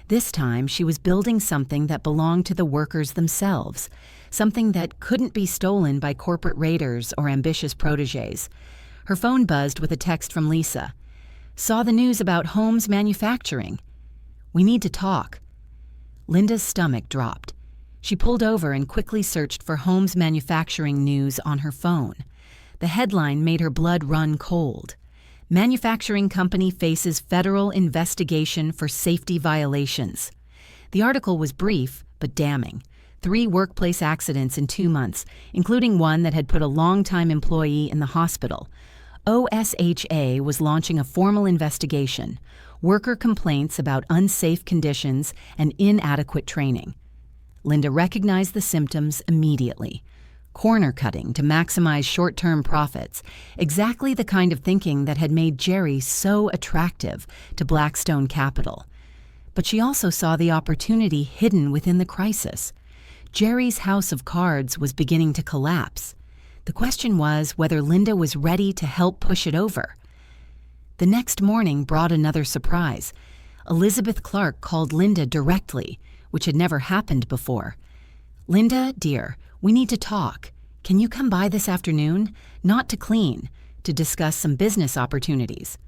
This time, she was building something that belonged to the workers themselves, something that couldn't be stolen by corporate raiders or ambitious protégés. Her phone buzzed with a text from Lisa. "Saw the news about Holmes Manufacturing. We need to talk." Linda's stomach dropped. She pulled over and quickly searched for Holmes Manufacturing news on her phone. The headline made her blood run cold. "Manufacturing company faces federal investigation for safety violations." The article was brief but damning. 3 workplace accidents in 2 months, including one that had put a longtime employee in the hospital. OSHA was launching a formal investigation. Worker complaints about unsafe conditions and inadequate training. Linda recognized the symptoms immediately. Corner cutting to maximize short-term profits, exactly the kind of thinking that had made Jerry so attractive to Blackstone Capital. But she also saw the opportunity hidden within the crisis. Jerry's house of cards was beginning to collapse. The question was whether Linda was ready to help push it over. The next morning brought another surprise. Elizabeth Clark called Linda directly, which had never happened before. "Linda, dear, we need to talk. Can you come by this afternoon? Not to clean, to discuss some business opportunities."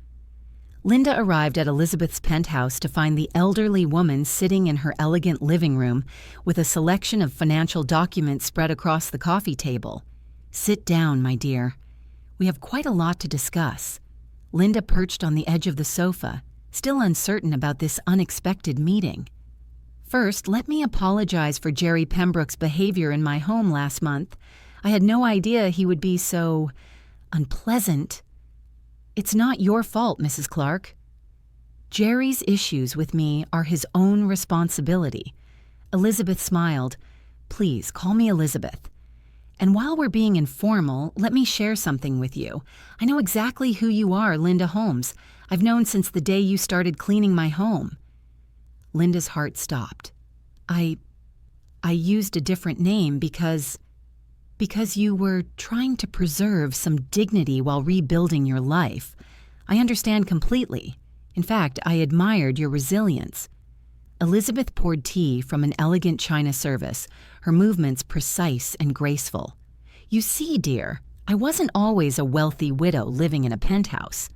Linda arrived at Elizabeth's penthouse to find the elderly woman sitting in her elegant living room with a selection of financial documents spread across the coffee table. "Sit down, my dear. We have quite a lot to discuss." Linda perched on the edge of the sofa, still uncertain about this unexpected meeting. "First, let me apologize for Jerry Pembroke's behavior in my home last month. I had no idea he would be so unpleasant." "It's not your fault, Mrs. Clark." "Jerry's issues with me are his own responsibility." Elizabeth smiled. "Please, call me Elizabeth. And while we're being informal, let me share something with you. I know exactly who you are, Linda Holmes. I've known since the day you started cleaning my home." Linda's heart stopped. I used a different name because you were trying to preserve some dignity while rebuilding your life. I understand completely. In fact, I admired your resilience." Elizabeth poured tea from an elegant china service, her movements precise and graceful. "You see, dear, I wasn't always a wealthy widow living in a penthouse.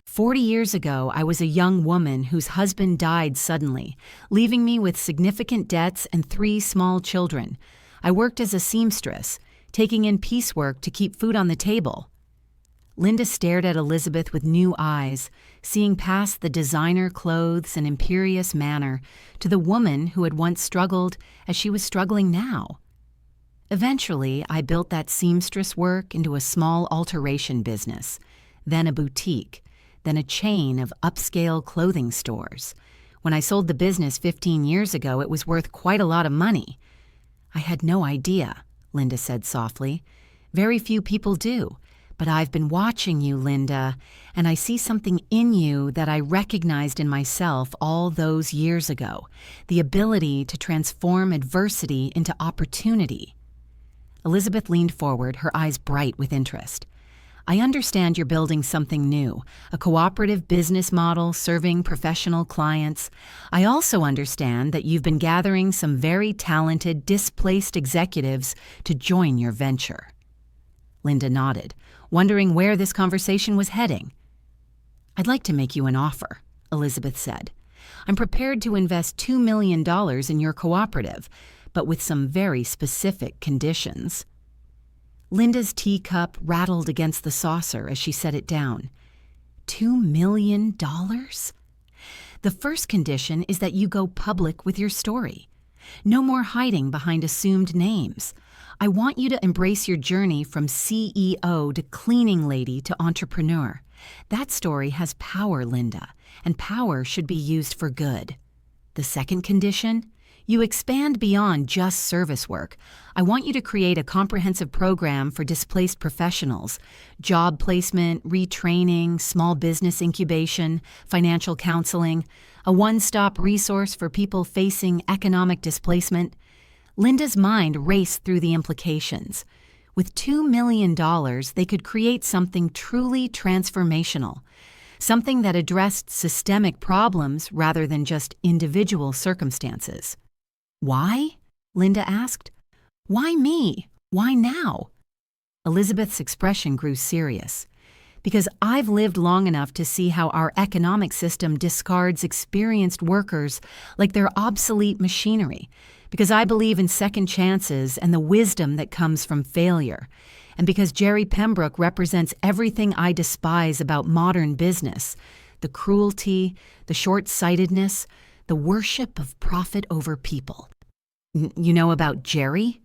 40 years ago, I was a young woman whose husband died suddenly, leaving me with significant debts and 3 small children. I worked as a seamstress, taking in piecework to keep food on the table." Linda stared at Elizabeth with new eyes, seeing past the designer clothes and imperious manner to the woman who had once struggled as she was struggling now. "Eventually, I built that seamstress work into a small alteration business, then a boutique, then a chain of upscale clothing stores. When I sold the business 15 years ago, it was worth quite a lot of money." "I had no idea," Linda said softly. "Very few people do. But I've been watching you, Linda, and I see something in you that I recognized in myself all those years ago, the ability to transform adversity into opportunity." Elizabeth leaned forward, her eyes bright with interest. "I understand you're building something new, a cooperative business model serving professional clients. I also understand that you've been gathering some very talented, displaced executives to join your venture." Linda nodded, wondering where this conversation was heading. "I'd like to make you an offer," Elizabeth said. "I'm prepared to invest $2 million in your cooperative, but with some very specific conditions." Linda's teacup rattled against the saucer as she set it down. $2 million? "The first condition is that you go public with your story. No more hiding behind assumed names. I want you to embrace your journey from CEO to cleaning lady to entrepreneur. That story has power, Linda, and power should be used for good. The second condition? You expand beyond just service work. I want you to create a comprehensive program for displaced professionals, job placement, retraining, small business incubation, financial counseling, a one-stop resource for people facing economic displacement. Linda's mind raced through the implications. With $2 million, they could create something truly transformational, something that addressed systemic problems rather than just individual circumstances. Why? Linda asked. Why me? Why now? Elizabeth's expression grew serious. Because I've lived long enough to see how our economic system discards experienced workers like they're obsolete machinery. Because I believe in second chances and the wisdom that comes from failure. And because Jerry Pembroke represents everything I despise about modern business, the cruelty, the short-sightedness, the worship of profit over people. You know about Jerry?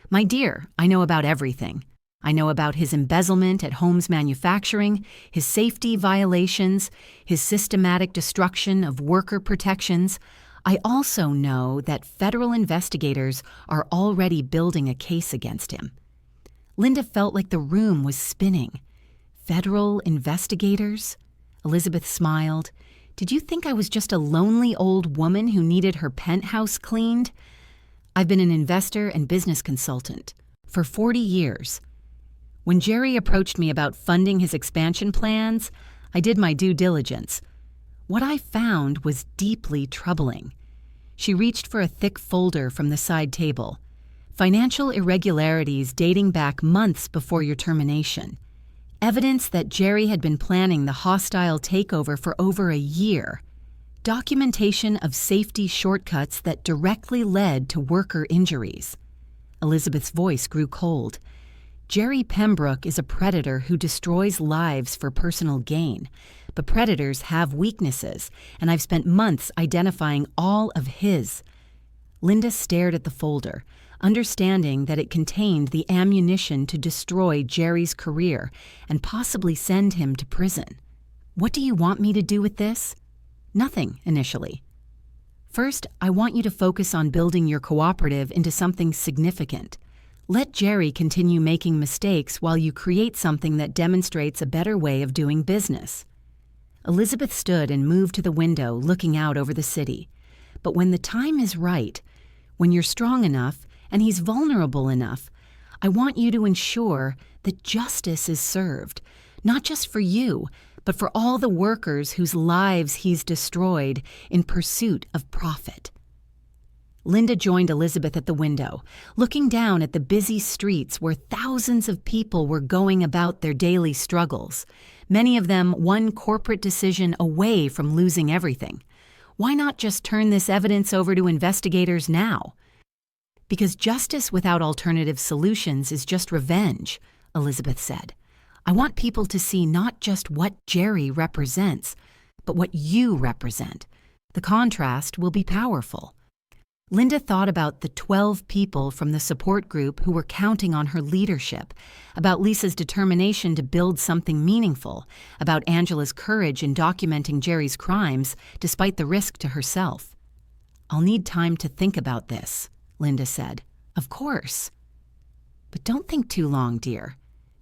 My dear, I know about everything. I know about his embezzlement at Holmes Manufacturing, his safety violations, his systematic destruction of worker protections. I also know that federal investigators are already building a case against him. Linda felt like the room was spinning. Federal investigators? Elizabeth smiled. Did you think I was just a lonely old woman who needed her penthouse cleaned? I've been an investor and business consultant for 40 years. When Jerry approached me about funding his expansion plans, I did my due diligence. What I found was deeply troubling. She reached for a thick folder from the side table. Financial irregularities dating back months before your termination. Evidence that Jerry had been planning the hostile takeover for over a year. Documentation of safety shortcuts that directly led to worker injuries. Elizabeth's voice grew cold. Jerry Pembroke is a predator who destroys lives for personal gain. But predators have weaknesses, and I've spent months identifying all of his. Linda stared at the folder, understanding that it contained the ammunition to destroy Jerry's career and possibly send him to prison. What do you want me to do with this? Nothing, initially. First, I want you to focus on building your cooperative into something significant. Let Jerry continue making mistakes while you create something that demonstrates a better way of doing business. Elizabeth stood and moved to the window, looking out over the city. But when the time is right, when you're strong enough and he's vulnerable enough, I want you to ensure that justice is served, not just for you, but for all the workers whose lives he's destroyed in pursuit of profit. Linda joined Elizabeth at the window, looking down at the busy streets where thousands of people were going about their daily struggles, many of them one corporate decision away from losing everything. Why not just turn this evidence over to investigators now? Because justice without alternative solutions is just revenge, Elizabeth said. I want people to see not just what Jerry represents, but what you represent. The contrast will be powerful. Linda thought about the 12 people from the support group who were counting on her leadership, about Lisa's determination to build something meaningful, about Angela's courage in documenting Jerry's crimes despite the risk to herself. I'll need time to think about this, Linda said. Of course. But don't think too long, dear.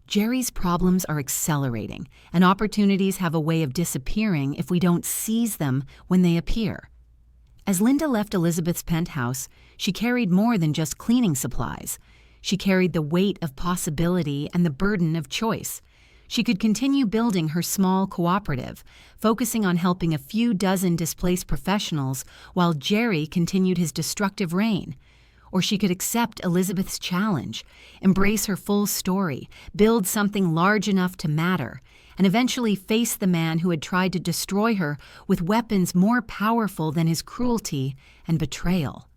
Jerry's problems are accelerating, and opportunities have a way of disappearing if we don't seize them when they appear. As Linda left Elizabeth's penthouse, she carried more than just cleaning supplies. She carried the weight of possibility and the burden of choice. She could continue building her small cooperative, focusing on helping a few dozen displaced professionals while Jerry continued his destructive reign. Or she could accept Elizabeth's challenge, embrace her full story, build something large enough to matter, and eventually face the man who had tried to destroy her with weapons more powerful than his cruelty and betrayal.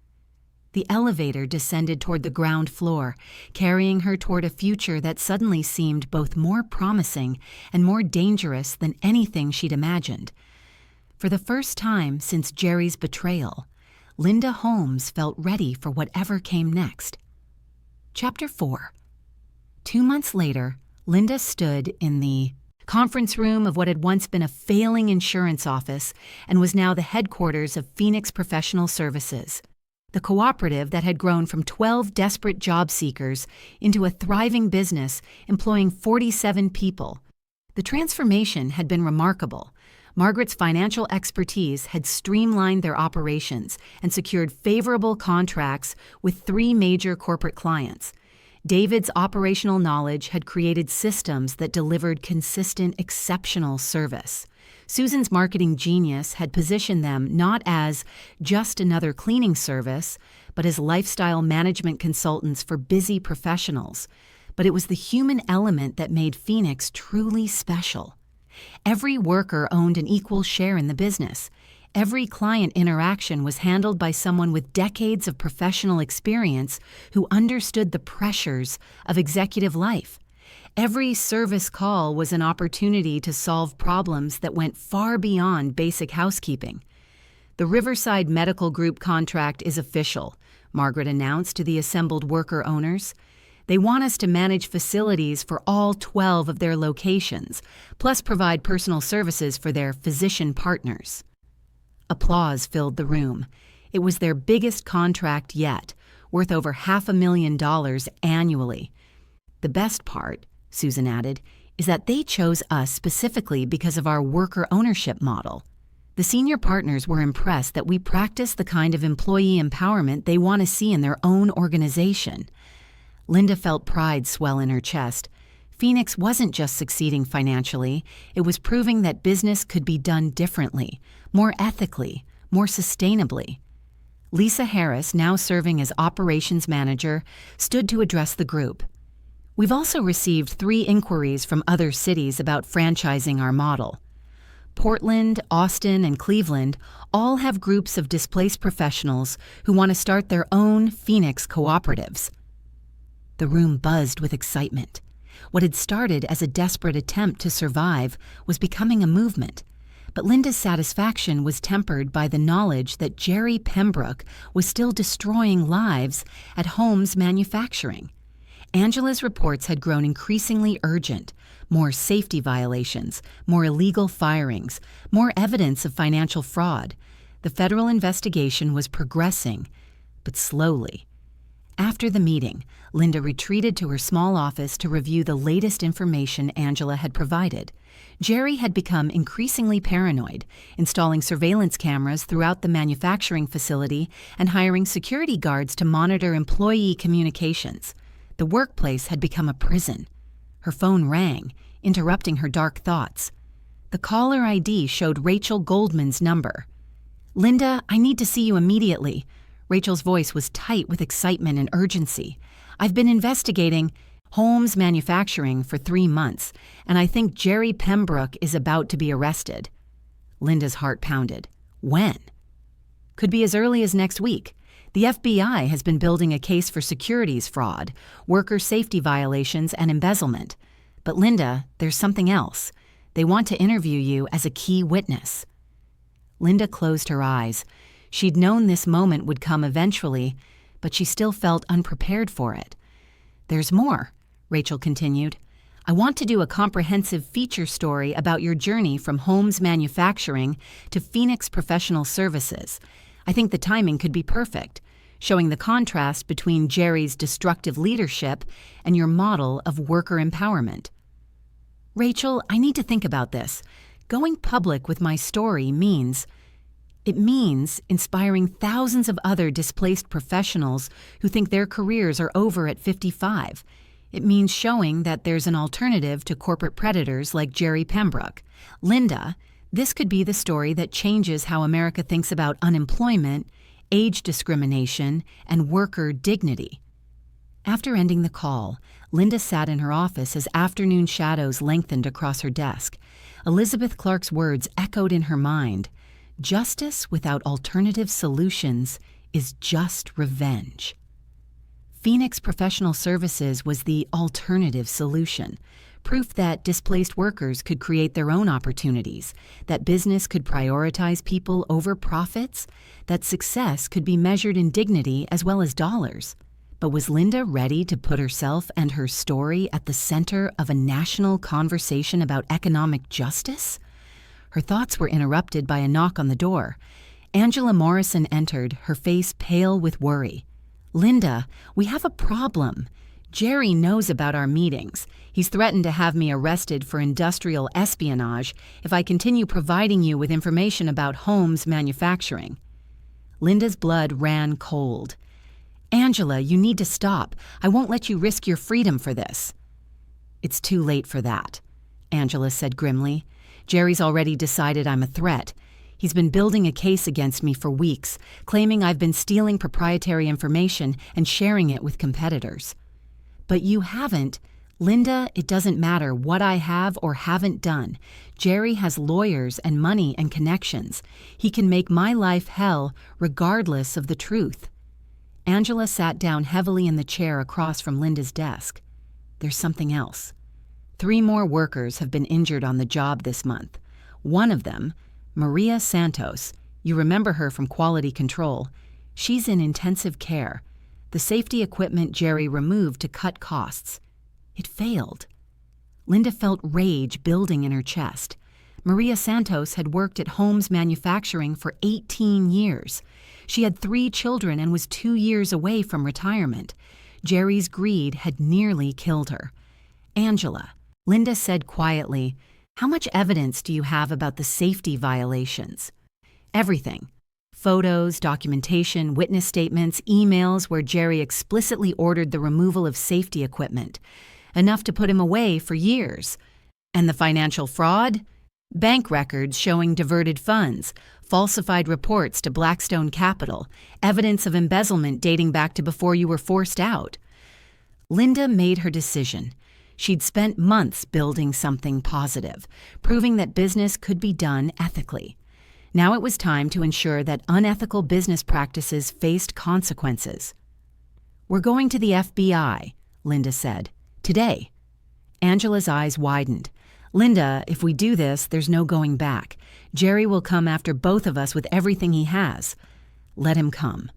The elevator descended toward the ground floor, carrying her toward a future that suddenly seemed both more promising and more dangerous than anything she'd imagined. For the first time since Jerry's betrayal, Linda Holmes felt ready for whatever came next. Chapter 4. 2 months later, Linda stood in the conference room of what had once been a failing insurance office and was now the headquarters of Phoenix Professional Services. the cooperative that had grown from 12 desperate job seekers into a thriving business employing 47 people. The transformation had been remarkable. Margaret's financial expertise had streamlined their operations and secured favorable contracts with 3 major corporate clients. David's operational knowledge had created systems that delivered consistent, exceptional service. Susan's marketing genius had positioned them not as just another cleaning service, but as lifestyle management consultants for busy professionals. But it was the human element that made Phoenix truly special. Every worker owned an equal share in the business. Every client interaction was handled by someone with decades of professional experience who understood the pressures of executive life. Every service call was an opportunity to solve problems that went far beyond basic housekeeping. "The Riverside Medical Group contract is official," Margaret announced to the assembled worker owners. "They want us to manage facilities for all 12 of their locations, plus provide personal services for their physician partners." Applause filled the room. It was their biggest contract yet, worth over $500,000 annually. "The best part," Susan added, "is that they chose us specifically because of our worker ownership model." The senior partners were impressed that we practice the kind of employee empowerment they want to see in their own organization. Linda felt pride swell in her chest. Phoenix wasn't just succeeding financially, it was proving that business could be done differently, more ethically, more sustainably. Lisa Harris, now serving as operations manager, stood to address the group. "We've also received 3 inquiries from other cities about franchising our model. Portland, Austin, and Cleveland all have groups of displaced professionals who want to start their own Phoenix cooperatives." The room buzzed with excitement. What had started as a desperate attempt to survive was becoming a movement. But Linda's satisfaction was tempered by the knowledge that Jerry Pembroke was still destroying lives at Holmes Manufacturing. Angela's reports had grown increasingly urgent. More safety violations, more illegal firings, more evidence of financial fraud. The federal investigation was progressing, but slowly. After the meeting, Linda retreated to her small office to review the latest information Angela had provided. Jerry had become increasingly paranoid, installing surveillance cameras throughout the manufacturing facility and hiring security guards to monitor employee communications. The workplace had become a prison. Her phone rang, interrupting her dark thoughts. The caller ID showed Rachel Goldman's number. "Linda, I need to see you immediately." Rachel's voice was tight with excitement and urgency. "I've been investigating Holmes Manufacturing for 3 months, and I think Jerry Pembroke is about to be arrested." Linda's heart pounded. "When?" "Could be as early as next week. The FBI has been building a case for securities fraud, worker safety violations, and embezzlement. But Linda, there's something else. They want to interview you as a key witness." Linda closed her eyes. She'd known this moment would come eventually, but she still felt unprepared for it. "There's more," Rachel continued. "I want to do a comprehensive feature story about your journey from Holmes Manufacturing to Phoenix Professional Services. I think the timing could be perfect, showing the contrast between Jerry's destructive leadership and your model of worker empowerment." "Rachel, I need to think about this. Going public with my story means inspiring thousands of other displaced professionals who think their careers are over at 55. It means showing that there's an alternative to corporate predators like Jerry Pembroke. Linda, this could be the story that changes how America thinks about unemployment, age discrimination, and worker dignity." After ending the call, Linda sat in her office as afternoon shadows lengthened across her desk. Elizabeth Clark's words echoed in her mind. "Justice without alternative solutions is just revenge." Phoenix Professional Services was the alternative solution, proof that displaced workers could create their own opportunities, that business could prioritize people over profits, that success could be measured in dignity as well as dollars. But was Linda ready to put herself and her story at the center of a national conversation about economic justice? Her thoughts were interrupted by a knock on the door. Angela Morrison entered, her face pale with worry. "Linda, we have a problem. Jerry knows about our meetings. He's threatened to have me arrested for industrial espionage if I continue providing you with information about Holmes manufacturing." Linda's blood ran cold. "Angela, you need to stop. I won't let you risk your freedom for this." "It's too late for that," Angela said grimly. "Jerry's already decided I'm a threat. He's been building a case against me for weeks, claiming I've been stealing proprietary information and sharing it with competitors." "But you haven't." "Linda, it doesn't matter what I have or haven't done. Jerry has lawyers and money and connections. He can make my life hell regardless of the truth." Angela sat down heavily in the chair across from Linda's desk. "There's something else. 3 more workers have been injured on the job this month. One of them, Maria Santos, you remember her from quality control, she's in intensive care. The safety equipment Jerry removed to cut costs. It failed." Linda felt rage building in her chest. Maria Santos had worked at Holmes Manufacturing for 18 years. She had 3 children and was 2 years away from retirement. Jerry's greed had nearly killed her. "Angela," Linda said quietly, "how much evidence do you have about the safety violations?" "Everything. Photos, documentation, witness statements, emails where Jerry explicitly ordered the removal of safety equipment. Enough to put him away for years." "And the financial fraud?" "Bank records showing diverted funds, falsified reports to Blackstone Capital, evidence of embezzlement dating back to before you were forced out." Linda made her decision. She'd spent months building something positive, proving that business could be done ethically. Now it was time to ensure that unethical business practices faced consequences. "We're going to the FBI," Linda said. "Today." Angela's eyes widened. "Linda, if we do this, there's no going back. Jerry will come after both of us with everything he has." "Let him come.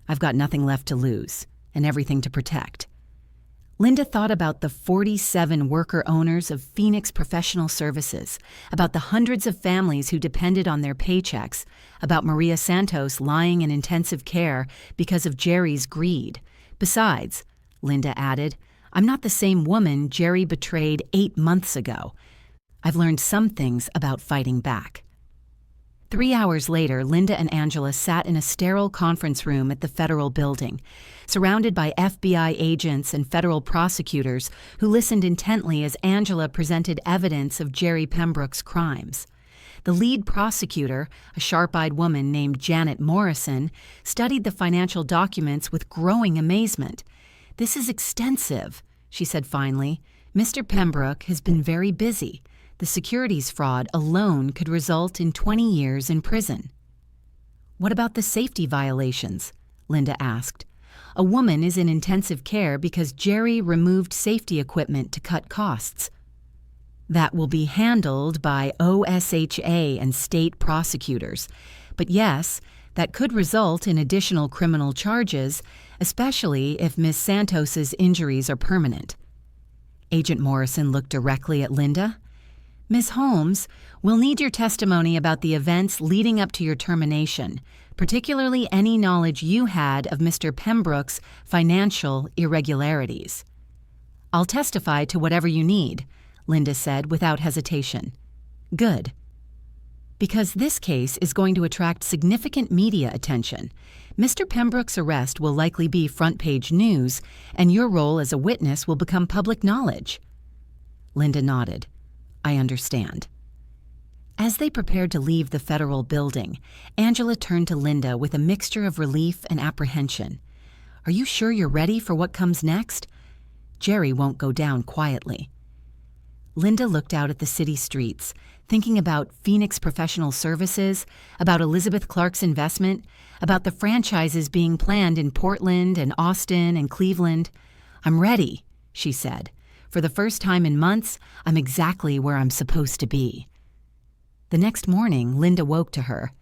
I've got nothing left to lose, and everything to protect." Linda thought about the 47 worker owners of Phoenix Professional Services, about the hundreds of families who depended on their paychecks, about Maria Santos lying in intensive care because of Jerry's greed. "Besides," Linda added, "I'm not the same woman Jerry betrayed 8 months ago. I've learned some things about fighting back." 3 hours later, Linda and Angela sat in a sterile conference room at the federal building, surrounded by FBI agents and federal prosecutors who listened intently as Angela presented evidence of Jerry Pembroke's crimes. The lead prosecutor, a sharp-eyed woman named Janet Morrison, studied the financial documents with growing amazement. "This is extensive," she said finally. "Mr. Pembroke has been very busy. The securities fraud alone could result in 20 years in prison." "What about the safety violations?" Linda asked. "A woman is in intensive care because Jerry removed safety equipment to cut costs." "That will be handled by OSHA and state prosecutors. But yes, that could result in additional criminal charges, especially if Ms. Santos's injuries are permanent." Agent Morrison looked directly at Linda. "Ms. Holmes, we'll need your testimony about the events leading up to your termination, particularly any knowledge you had of Mr. Pembroke's financial irregularities." "I'll testify to whatever you need," Linda said without hesitation. "Good. Because this case is going to attract significant media attention. Mr. Pembroke's arrest will likely be front-page news, and your role as a witness will become public knowledge." Linda nodded. "I understand." As they prepared to leave the federal building, Angela turned to Linda with a mixture of relief and apprehension. "Are you sure you're ready for what comes next? Jerry won't go down quietly." Linda looked out at the city streets, thinking about Phoenix Professional Services, about Elizabeth Clark's investment, about the franchises being planned in Portland and Austin and Cleveland. "I'm ready," she said. "For the first time in months, I'm exactly where I'm supposed to be." The next morning, Linda woke to her,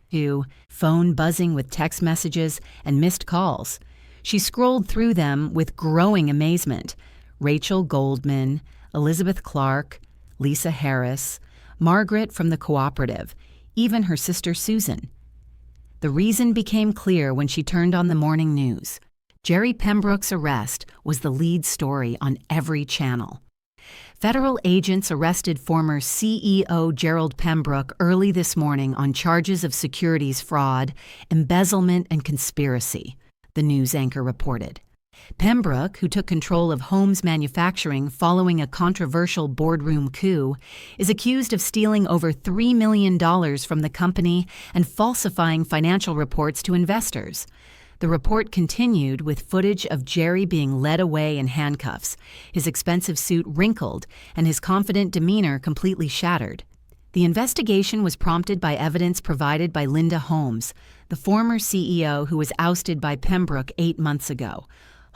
phone buzzing with text messages and missed calls. She scrolled through them with growing amazement. Rachel Goldman, Elizabeth Clark, Lisa Harris, Margaret from the cooperative, even her sister Susan. The reason became clear when she turned on the morning news. Jerry Pembroke's arrest was the lead story on every channel. Federal agents arrested former CEO Gerald Pembroke early this morning on charges of securities fraud, embezzlement, and conspiracy, the news anchor reported. Pembroke, who took control of Holmes Manufacturing following a controversial boardroom coup, is accused of stealing over $3 million from the company and falsifying financial reports to investors. The report continued with footage of Jerry being led away in handcuffs, his expensive suit wrinkled and his confident demeanor completely shattered. The investigation was prompted by evidence provided by Linda Holmes, the former CEO who was ousted by Pembroke 8 months ago.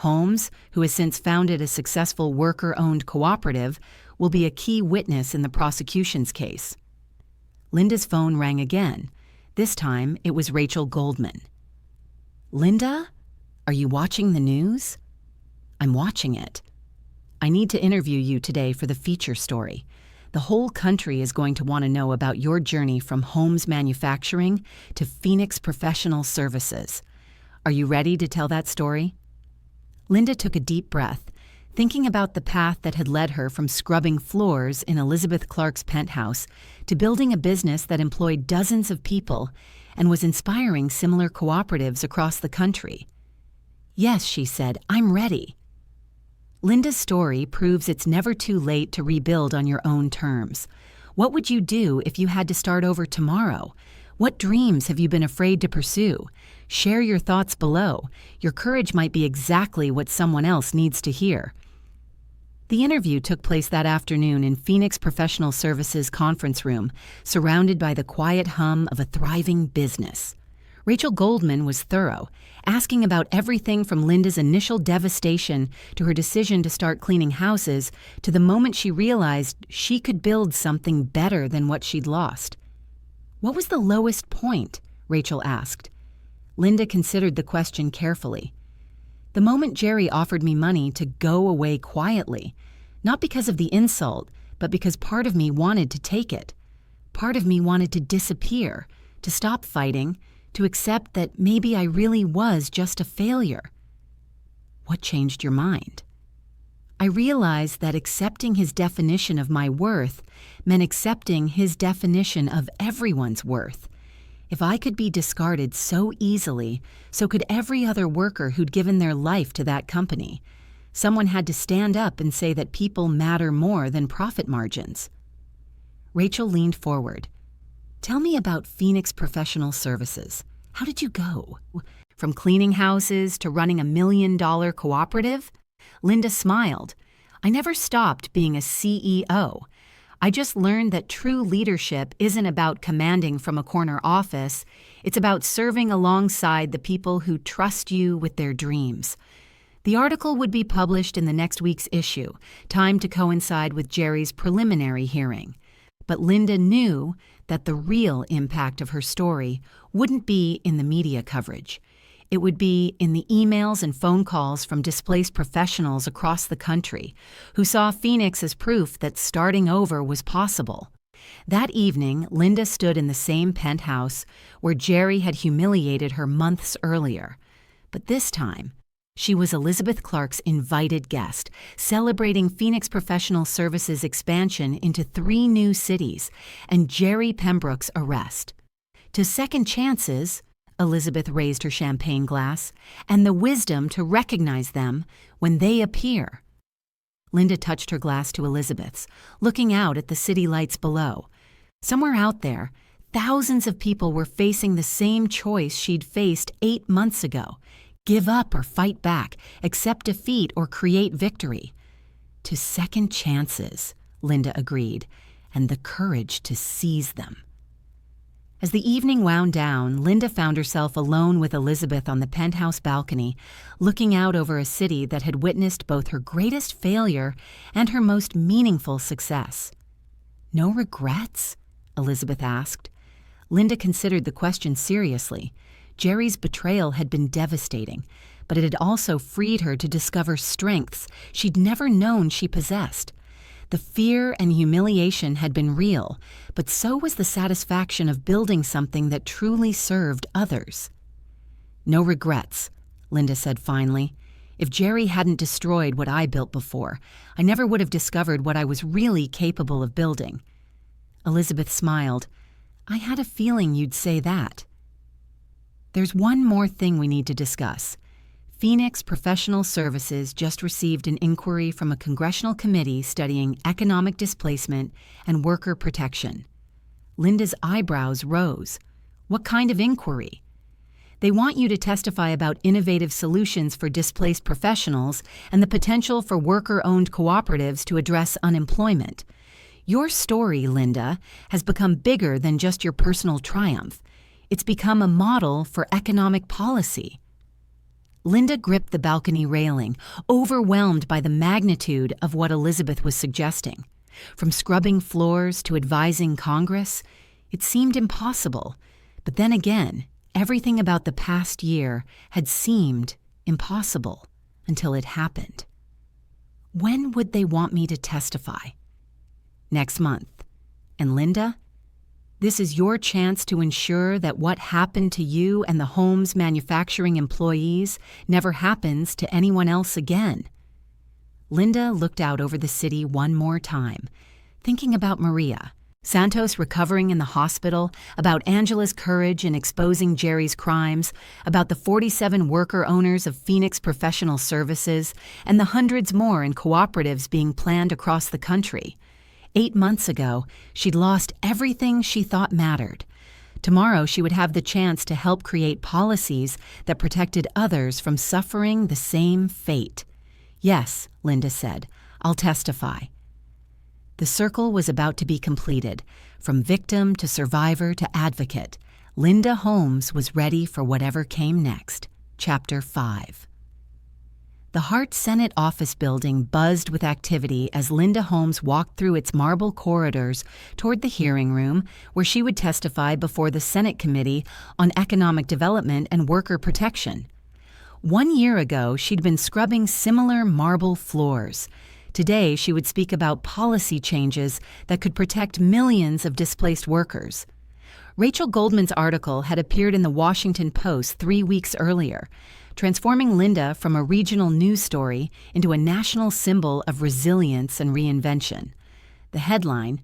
Holmes, who has since founded a successful worker-owned cooperative, will be a key witness in the prosecution's case. Linda's phone rang again. This time, it was Rachel Goldman. "Linda, are you watching the news?" "I'm watching it. I need to interview you today for the feature story. The whole country is going to want to know about your journey from Holmes Manufacturing to Phoenix Professional Services. Are you ready to tell that story?" Linda took a deep breath, thinking about the path that had led her from scrubbing floors in Elizabeth Clark's penthouse to building a business that employed dozens of people and was inspiring similar cooperatives across the country. "Yes," she said, "I'm ready." Linda's story proves it's never too late to rebuild on your own terms. What would you do if you had to start over tomorrow? What dreams have you been afraid to pursue? Share your thoughts below. Your courage might be exactly what someone else needs to hear. The interview took place that afternoon in Phoenix Professional Services conference room, surrounded by the quiet hum of a thriving business. Rachel Goldman was thorough, asking about everything from Linda's initial devastation to her decision to start cleaning houses to the moment she realized she could build something better than what she'd lost. "What was the lowest point?" Rachel asked. Linda considered the question carefully. "The moment Jerry offered me money to go away quietly, not because of the insult, but because part of me wanted to take it. Part of me wanted to disappear, to stop fighting, to accept that maybe I really was just a failure." "What changed your mind?" "I realized that accepting his definition of my worth meant accepting his definition of everyone's worth. If I could be discarded so easily, so could every other worker who'd given their life to that company. Someone had to stand up and say that people matter more than profit margins." Rachel leaned forward. "Tell me about Phoenix Professional Services. How did you go? From cleaning houses to running $1 million cooperative?" Linda smiled. "I never stopped being a CEO. I just learned that true leadership isn't about commanding from a corner office. It's about serving alongside the people who trust you with their dreams." The article would be published in the next week's issue, timed to coincide with Jerry's preliminary hearing. But Linda knew that the real impact of her story wouldn't be in the media coverage. It would be in the emails and phone calls from displaced professionals across the country who saw Phoenix as proof that starting over was possible. That evening, Linda stood in the same penthouse where Jerry had humiliated her months earlier. But this time, she was Elizabeth Clark's invited guest, celebrating Phoenix Professional Services' expansion into 3 new cities and Jerry Pembroke's arrest. To second chances, Elizabeth raised her champagne glass, and the wisdom to recognize them when they appear. Linda touched her glass to Elizabeth's, looking out at the city lights below. Somewhere out there, thousands of people were facing the same choice she'd faced 8 months ago: give up or fight back, accept defeat or create victory. To second chances, Linda agreed, and the courage to seize them. As the evening wound down, Linda found herself alone with Elizabeth on the penthouse balcony, looking out over a city that had witnessed both her greatest failure and her most meaningful success. "No regrets?" Elizabeth asked. Linda considered the question seriously. Jerry's betrayal had been devastating, but it had also freed her to discover strengths she'd never known she possessed. The fear and humiliation had been real, but so was the satisfaction of building something that truly served others. "No regrets," Linda said finally. "If Jerry hadn't destroyed what I built before, I never would have discovered what I was really capable of building." Elizabeth smiled. "I had a feeling you'd say that." "There's one more thing we need to discuss. Phoenix Professional Services just received an inquiry from a congressional committee studying economic displacement and worker protection." Linda's eyebrows rose. "What kind of inquiry?" "They want you to testify about innovative solutions for displaced professionals and the potential for worker-owned cooperatives to address unemployment. Your story, Linda, has become bigger than just your personal triumph. It's become a model for economic policy." Linda gripped the balcony railing, overwhelmed by the magnitude of what Elizabeth was suggesting. From scrubbing floors to advising Congress, it seemed impossible. But then again, everything about the past year had seemed impossible until it happened. "When would they want me to testify?" "Next month. And Linda, this is your chance to ensure that what happened to you and the home's manufacturing employees never happens to anyone else again." Linda looked out over the city one more time, thinking about Maria, Santos recovering in the hospital, about Angela's courage in exposing Jerry's crimes, about the 47 worker owners of Phoenix Professional Services, and the hundreds more in cooperatives being planned across the country. 8 months ago, she'd lost everything she thought mattered. Tomorrow, she would have the chance to help create policies that protected others from suffering the same fate. "Yes," Linda said, "I'll testify." The circle was about to be completed. From victim to survivor to advocate, Linda Holmes was ready for whatever came next. Chapter 5. The Hart Senate office building buzzed with activity as Linda Holmes walked through its marble corridors toward the hearing room where she would testify before the Senate Committee on Economic Development and Worker Protection. 1 year ago, she'd been scrubbing similar marble floors. Today, she would speak about policy changes that could protect millions of displaced workers. Rachel Goldman's article had appeared in the Washington Post 3 weeks earlier, transforming Linda from a regional news story into a national symbol of resilience and reinvention. The headline,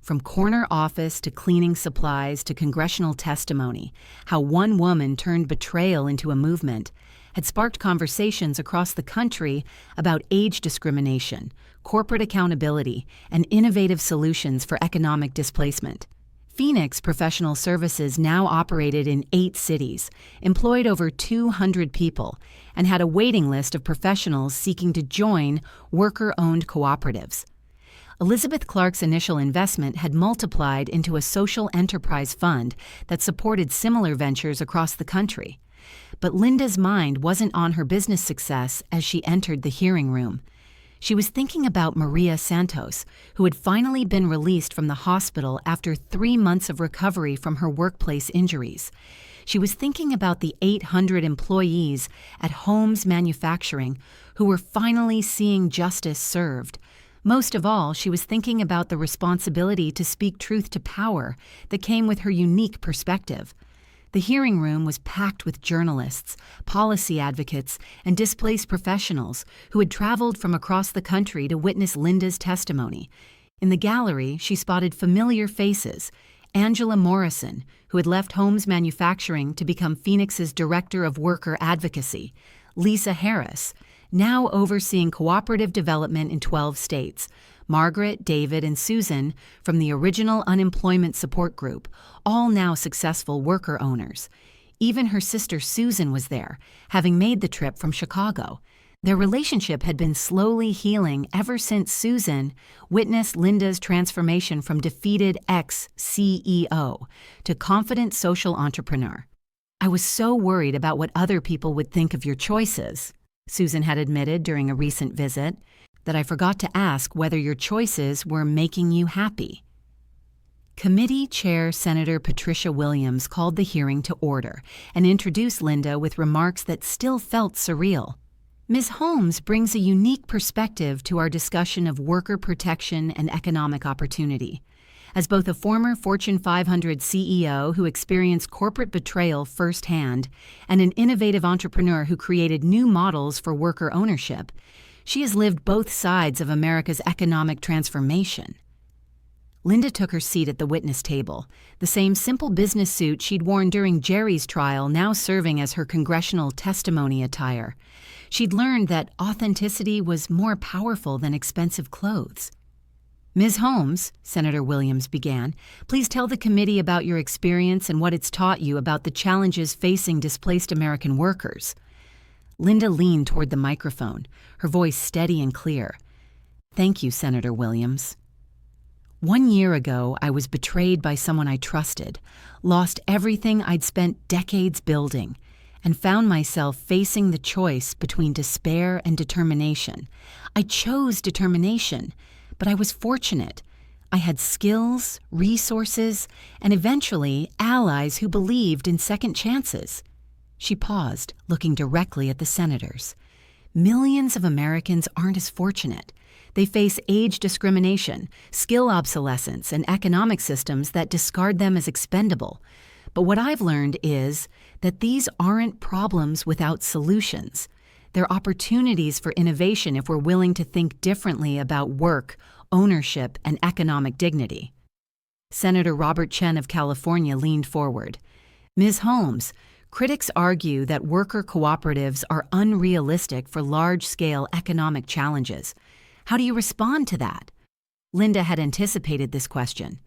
"From corner office to cleaning supplies to congressional testimony, how one woman turned betrayal into a movement," had sparked conversations across the country about age discrimination, corporate accountability, and innovative solutions for economic displacement. Phoenix Professional Services now operated in 8 cities, employed over 200 people, and had a waiting list of professionals seeking to join worker-owned cooperatives. Elizabeth Clark's initial investment had multiplied into a social enterprise fund that supported similar ventures across the country. But Linda's mind wasn't on her business success as she entered the hearing room. She was thinking about Maria Santos, who had finally been released from the hospital after 3 months of recovery from her workplace injuries. She was thinking about the 800 employees at Holmes Manufacturing who were finally seeing justice served. Most of all, she was thinking about the responsibility to speak truth to power that came with her unique perspective. The hearing room was packed with journalists, policy advocates, and displaced professionals who had traveled from across the country to witness Linda's testimony. In the gallery, she spotted familiar faces: Angela Morrison, who had left Holmes Manufacturing to become Phoenix's Director of Worker Advocacy; Lisa Harris, now overseeing cooperative development in 12 states; Margaret, David, and Susan from the original unemployment support group, all now successful worker owners. Even her sister Susan was there, having made the trip from Chicago. Their relationship had been slowly healing ever since Susan witnessed Linda's transformation from defeated ex-CEO to confident social entrepreneur. "I was so worried about what other people would think of your choices," Susan had admitted during a recent visit, "that I forgot to ask whether your choices were making you happy." Committee Chair Senator Patricia Williams called the hearing to order and introduced Linda with remarks that still felt surreal. Ms. Holmes brings a unique perspective to our discussion of worker protection and economic opportunity. As both a former Fortune 500 CEO who experienced corporate betrayal firsthand and an innovative entrepreneur who created new models for worker ownership, she has lived both sides of America's economic transformation. Linda took her seat at the witness table, the same simple business suit she'd worn during Jerry's trial now serving as her congressional testimony attire. She'd learned that authenticity was more powerful than expensive clothes. Ms. Holmes, Senator Williams began, please tell the committee about your experience and what it's taught you about the challenges facing displaced American workers. Linda leaned toward the microphone, her voice steady and clear. Thank you, Senator Williams. 1 year ago, I was betrayed by someone I trusted, lost everything I'd spent decades building, and found myself facing the choice between despair and determination. I chose determination, but I was fortunate. I had skills, resources, and eventually allies who believed in second chances. She paused, looking directly at the senators. Millions of Americans aren't as fortunate. They face age discrimination, skill obsolescence, and economic systems that discard them as expendable. But what I've learned is that these aren't problems without solutions. They're opportunities for innovation if we're willing to think differently about work, ownership, and economic dignity. Senator Robert Chen of California leaned forward. Ms. Holmes, critics argue that worker cooperatives are unrealistic for large-scale economic challenges. How do you respond to that? Linda had anticipated this question.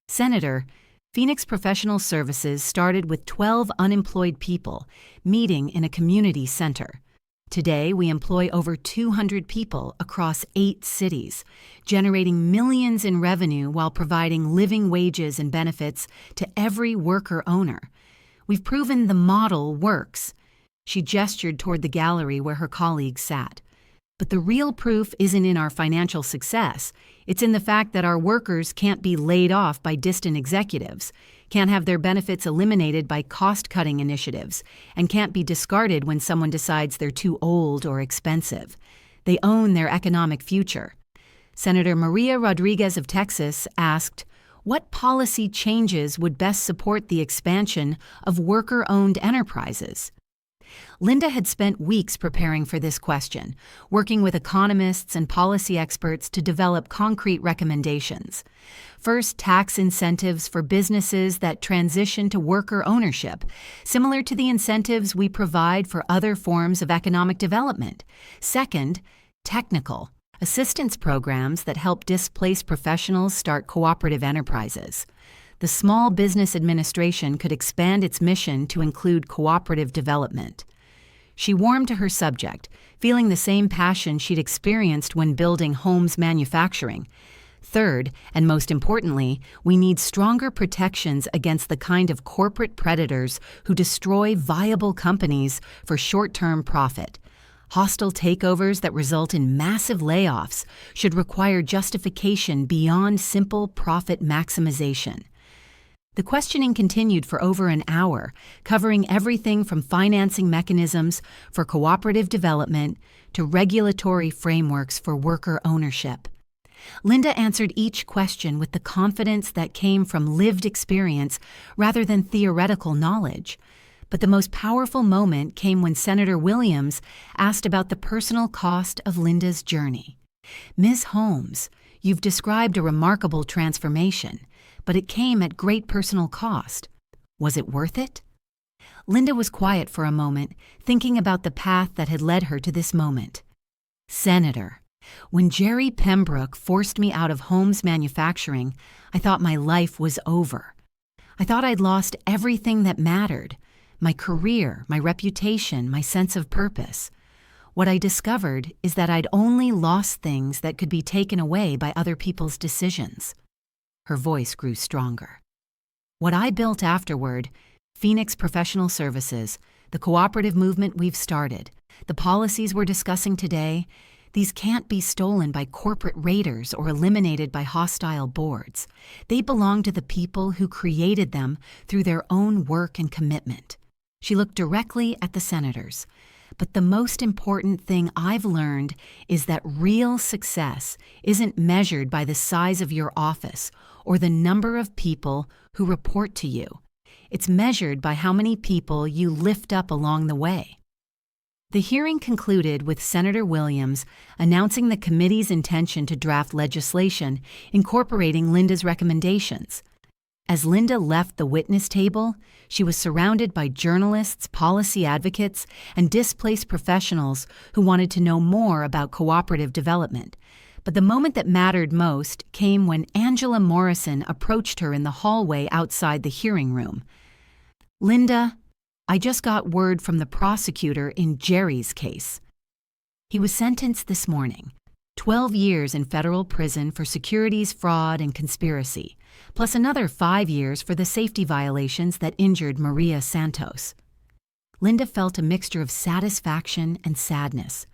Senator, Phoenix Professional Services started with 12 unemployed people meeting in a community center. Today, we employ over 200 people across 8 cities, generating millions in revenue while providing living wages and benefits to every worker owner. We've proven the model works. She gestured toward the gallery where her colleagues sat. But the real proof isn't in our financial success. It's in the fact that our workers can't be laid off by distant executives, can't have their benefits eliminated by cost-cutting initiatives, and can't be discarded when someone decides they're too old or expensive. They own their economic future. Senator Maria Rodriguez of Texas asked, what policy changes would best support the expansion of worker-owned enterprises? Linda had spent weeks preparing for this question, working with economists and policy experts to develop concrete recommendations. First, tax incentives for businesses that transition to worker ownership, similar to the incentives we provide for other forms of economic development. Second, technical assistance programs that help displaced professionals start cooperative enterprises. The Small Business Administration could expand its mission to include cooperative development. She warmed to her subject, feeling the same passion she'd experienced when building Holmes Manufacturing. Third, and most importantly, we need stronger protections against the kind of corporate predators who destroy viable companies for short-term profit. Hostile takeovers that result in massive layoffs should require justification beyond simple profit maximization. The questioning continued for over an hour, covering everything from financing mechanisms for cooperative development to regulatory frameworks for worker ownership. Linda answered each question with the confidence that came from lived experience rather than theoretical knowledge. But the most powerful moment came when Senator Williams asked about the personal cost of Linda's journey. Ms. Holmes, you've described a remarkable transformation, but it came at great personal cost. Was it worth it? Linda was quiet for a moment, thinking about the path that had led her to this moment. Senator, when Jerry Pembroke forced me out of Holmes Manufacturing, I thought my life was over. I thought I'd lost everything that mattered, my career, my reputation, my sense of purpose. What I discovered is that I'd only lost things that could be taken away by other people's decisions. Her voice grew stronger. What I built afterward, Phoenix Professional Services, the cooperative movement we've started, the policies we're discussing today, these can't be stolen by corporate raiders or eliminated by hostile boards. They belong to the people who created them through their own work and commitment. She looked directly at the senators. But the most important thing I've learned is that real success isn't measured by the size of your office or the number of people who report to you. It's measured by how many people you lift up along the way. The hearing concluded with Senator Williams announcing the committee's intention to draft legislation incorporating Linda's recommendations. As Linda left the witness table, she was surrounded by journalists, policy advocates, and displaced professionals who wanted to know more about cooperative development. But the moment that mattered most came when Angela Morrison approached her in the hallway outside the hearing room. "Linda, I just got word from the prosecutor in Jerry's case. He was sentenced this morning, 12 years in federal prison for securities fraud and conspiracy, plus another 5 years for the safety violations that injured Maria Santos." Linda felt a mixture of satisfaction and sadness.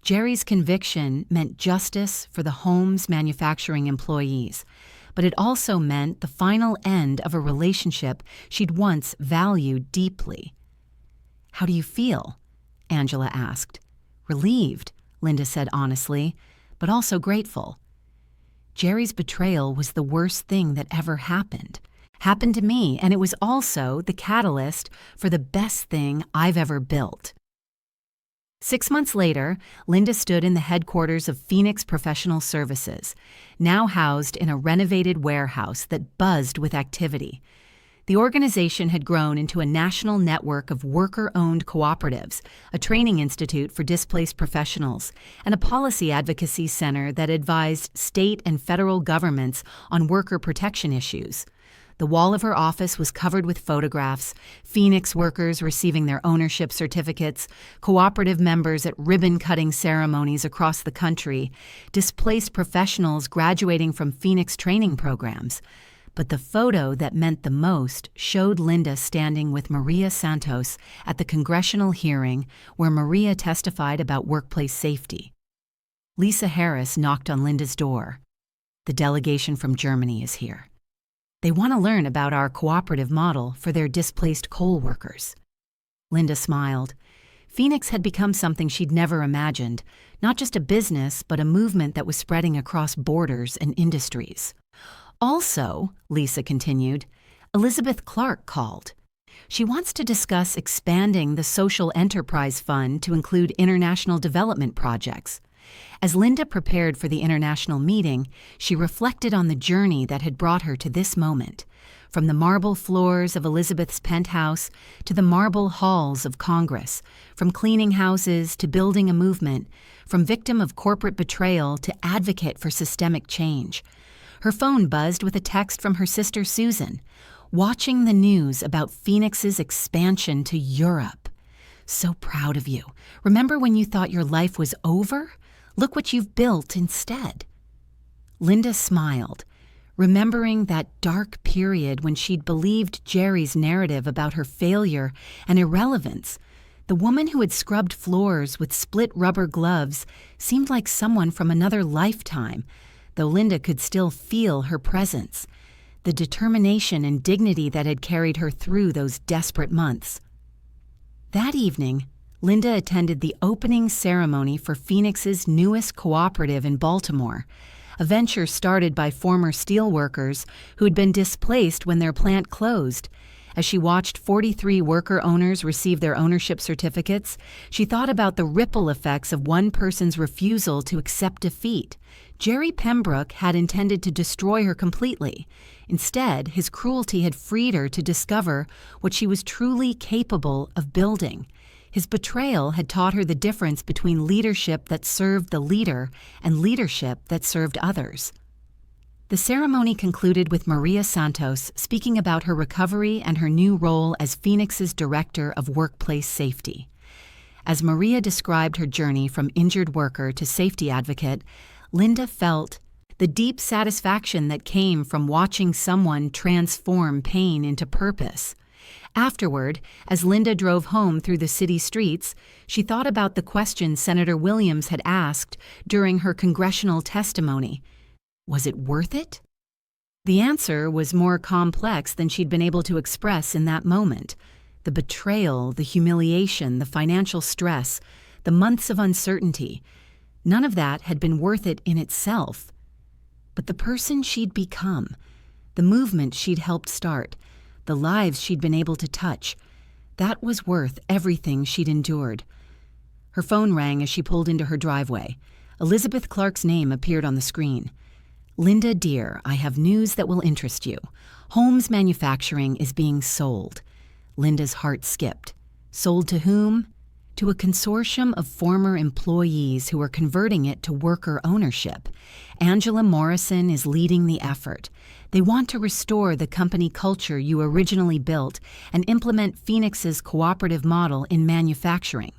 Jerry's conviction meant justice for the home's manufacturing employees, but it also meant the final end of a relationship she'd once valued deeply. "How do you feel?" Angela asked. "Relieved," Linda said honestly, but also grateful. Jerry's betrayal was the worst thing that ever happened to me, and it was also the catalyst for the best thing I've ever built. 6 months later, Linda stood in the headquarters of Phoenix Professional Services, now housed in a renovated warehouse that buzzed with activity. The organization had grown into a national network of worker-owned cooperatives, a training institute for displaced professionals, and a policy advocacy center that advised state and federal governments on worker protection issues. The wall of her office was covered with photographs, Phoenix workers receiving their ownership certificates, cooperative members at ribbon-cutting ceremonies across the country, displaced professionals graduating from Phoenix training programs. But the photo that meant the most showed Linda standing with Maria Santos at the congressional hearing where Maria testified about workplace safety. Lisa Harris knocked on Linda's door. "The delegation from Germany is here. They want to learn about our cooperative model for their displaced coal workers." Linda smiled. Phoenix had become something she'd never imagined, not just a business, but a movement that was spreading across borders and industries. "Also," Lisa continued, "Elizabeth Clark called. She wants to discuss expanding the Social Enterprise Fund to include international development projects." As Linda prepared for the international meeting, she reflected on the journey that had brought her to this moment, from the marble floors of Elizabeth's penthouse to the marble halls of Congress, from cleaning houses to building a movement, from victim of corporate betrayal to advocate for systemic change. Her phone buzzed with a text from her sister Susan, watching the news about Phoenix's expansion to Europe. "So proud of you. Remember when you thought your life was over? Look what you've built instead." Linda smiled, remembering that dark period when she'd believed Jerry's narrative about her failure and irrelevance. The woman who had scrubbed floors with split rubber gloves seemed like someone from another lifetime, though Linda could still feel her presence, the determination and dignity that had carried her through those desperate months. That evening, Linda attended the opening ceremony for Phoenix's newest cooperative in Baltimore, a venture started by former steelworkers who had been displaced when their plant closed. As she watched 43 worker owners receive their ownership certificates, she thought about the ripple effects of one person's refusal to accept defeat. Jerry Pembroke had intended to destroy her completely. Instead, his cruelty had freed her to discover what she was truly capable of building. His betrayal had taught her the difference between leadership that served the leader and leadership that served others. The ceremony concluded with Maria Santos speaking about her recovery and her new role as Phoenix's Director of Workplace Safety. As Maria described her journey from injured worker to safety advocate, Linda felt the deep satisfaction that came from watching someone transform pain into purpose. Afterward, as Linda drove home through the city streets, she thought about the question Senator Williams had asked during her congressional testimony. Was it worth it? The answer was more complex than she'd been able to express in that moment. The betrayal, the humiliation, the financial stress, the months of uncertainty, none of that had been worth it in itself. But the person she'd become, the movement she'd helped start, the lives she'd been able to touch, that was worth everything she'd endured. Her phone rang as she pulled into her driveway. Elizabeth Clark's name appeared on the screen. "Linda, dear, I have news that will interest you. Holmes Manufacturing is being sold." Linda's heart skipped. Sold to whom? To a consortium of former employees who are converting it to worker ownership. Angela Morrison is leading the effort. They want to restore the company culture you originally built and implement Phoenix's cooperative model in manufacturing.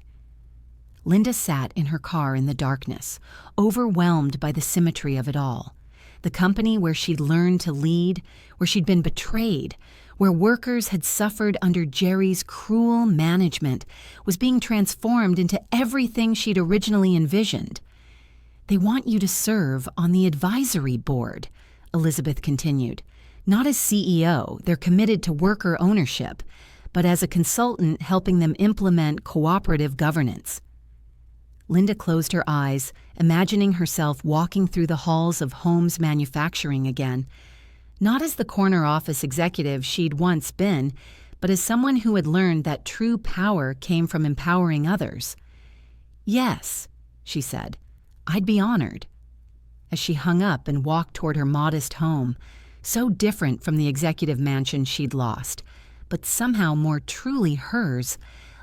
Linda sat in her car in the darkness, overwhelmed by the symmetry of it all. The company where she'd learned to lead, where she'd been betrayed, where workers had suffered under Jerry's cruel management, was being transformed into everything she'd originally envisioned. "They want you to serve on the advisory board," Elizabeth continued. "Not as CEO, they're committed to worker ownership, but as a consultant helping them implement cooperative governance." Linda closed her eyes, imagining herself walking through the halls of Holmes Manufacturing again, not as the corner office executive she'd once been, but as someone who had learned that true power came from empowering others. "Yes," she said, "I'd be honored." As she hung up and walked toward her modest home, so different from the executive mansion she'd lost, but somehow more truly hers,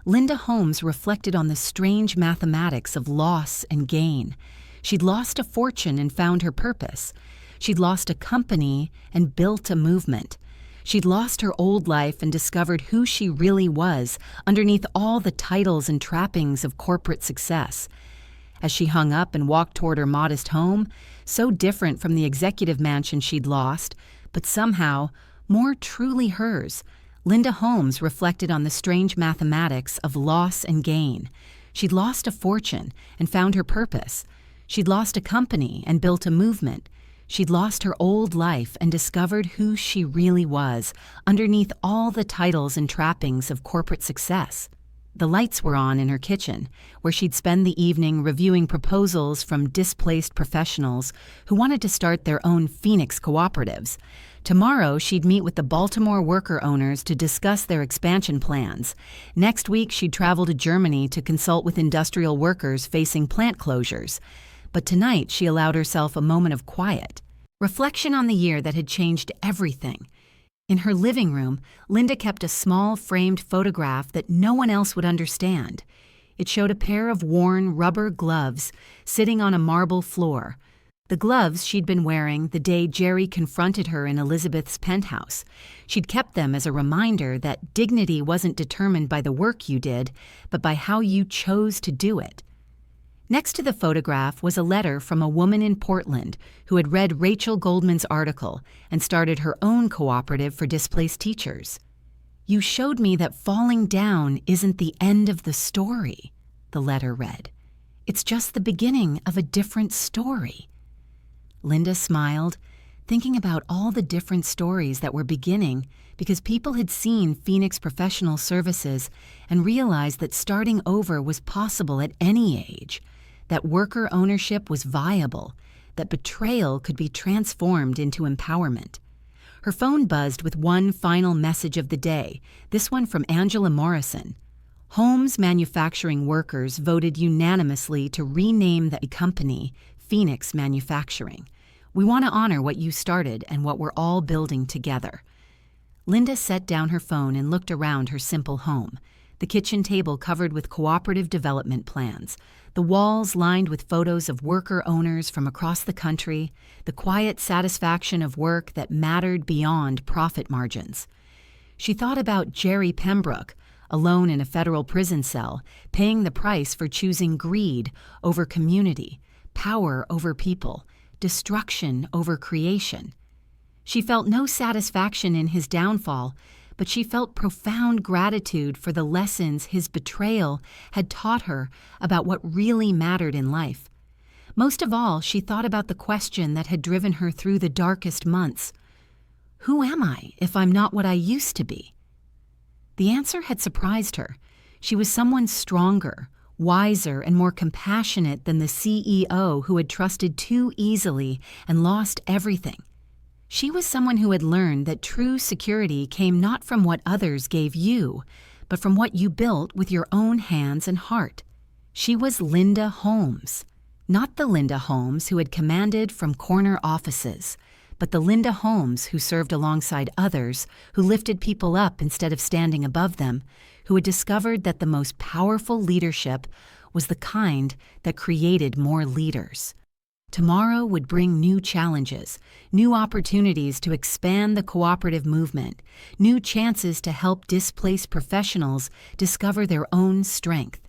Linda Holmes reflected on the strange mathematics of loss and gain. She'd lost a fortune and found her purpose. She'd lost a company and built a movement. She'd lost her old life and discovered who she really was underneath all the titles and trappings of corporate success. As she hung up and walked toward her modest home, so different from the executive mansion she'd lost, but somehow more truly hers, Linda Holmes reflected on the strange mathematics of loss and gain. She'd lost a fortune and found her purpose. She'd lost a company and built a movement. She'd lost her old life and discovered who she really was underneath all the titles and trappings of corporate success. The lights were on in her kitchen, where she'd spend the evening reviewing proposals from displaced professionals who wanted to start their own Phoenix cooperatives. Tomorrow, she'd meet with the Baltimore worker owners to discuss their expansion plans. Next week, she'd travel to Germany to consult with industrial workers facing plant closures. But tonight, she allowed herself a moment of quiet, reflection on the year that had changed everything. In her living room, Linda kept a small framed photograph that no one else would understand. It showed a pair of worn rubber gloves sitting on a marble floor. The gloves she'd been wearing the day Jerry confronted her in Elizabeth's penthouse. She'd kept them as a reminder that dignity wasn't determined by the work you did, but by how you chose to do it. Next to the photograph was a letter from a woman in Portland who had read Rachel Goldman's article and started her own cooperative for displaced teachers. "You showed me that falling down isn't the end of the story," the letter read. "It's just the beginning of a different story." Linda smiled, thinking about all the different stories that were beginning because people had seen Phoenix Professional Services and realized that starting over was possible at any age, that worker ownership was viable, that betrayal could be transformed into empowerment. Her phone buzzed with one final message of the day, this one from Angela Morrison. Holmes Manufacturing workers voted unanimously to rename the company Phoenix Manufacturing. "We want to honor what you started and what we're all building together." Linda set down her phone and looked around her simple home. The kitchen table covered with cooperative development plans, the walls lined with photos of worker owners from across the country, the quiet satisfaction of work that mattered beyond profit margins. She thought about Jerry Pembroke, alone in a federal prison cell, paying the price for choosing greed over community, power over people, destruction over creation. She felt no satisfaction in his downfall, but she felt profound gratitude for the lessons his betrayal had taught her about what really mattered in life. Most of all, she thought about the question that had driven her through the darkest months. Who am I if I'm not what I used to be? The answer had surprised her. She was someone stronger, wiser, and more compassionate than the CEO who had trusted too easily and lost everything. She was someone who had learned that true security came not from what others gave you, but from what you built with your own hands and heart. She was Linda Holmes. Not the Linda Holmes who had commanded from corner offices, but the Linda Holmes who served alongside others, who lifted people up instead of standing above them, who had discovered that the most powerful leadership was the kind that created more leaders. Tomorrow would bring new challenges, new opportunities to expand the cooperative movement, new chances to help displaced professionals discover their own strength.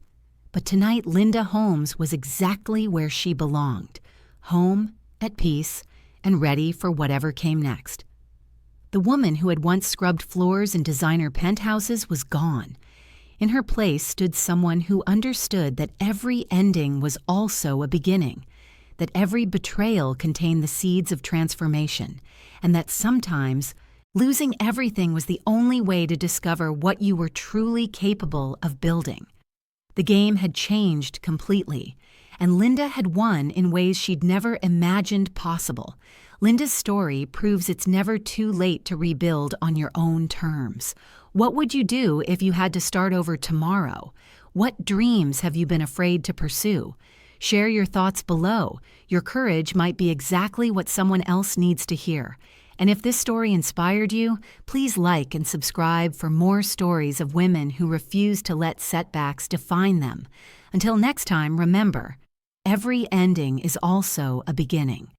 But tonight, Linda Holmes was exactly where she belonged, home, at peace, and ready for whatever came next. The woman who had once scrubbed floors in designer penthouses was gone. In her place stood someone who understood that every ending was also a beginning, that every betrayal contained the seeds of transformation, and that sometimes losing everything was the only way to discover what you were truly capable of building. The game had changed completely, and Linda had won in ways she'd never imagined possible. Linda's story proves it's never too late to rebuild on your own terms. What would you do if you had to start over tomorrow? What dreams have you been afraid to pursue? Share your thoughts below. Your courage might be exactly what someone else needs to hear. And if this story inspired you, please like and subscribe for more stories of women who refuse to let setbacks define them. Until next time, remember, every ending is also a beginning.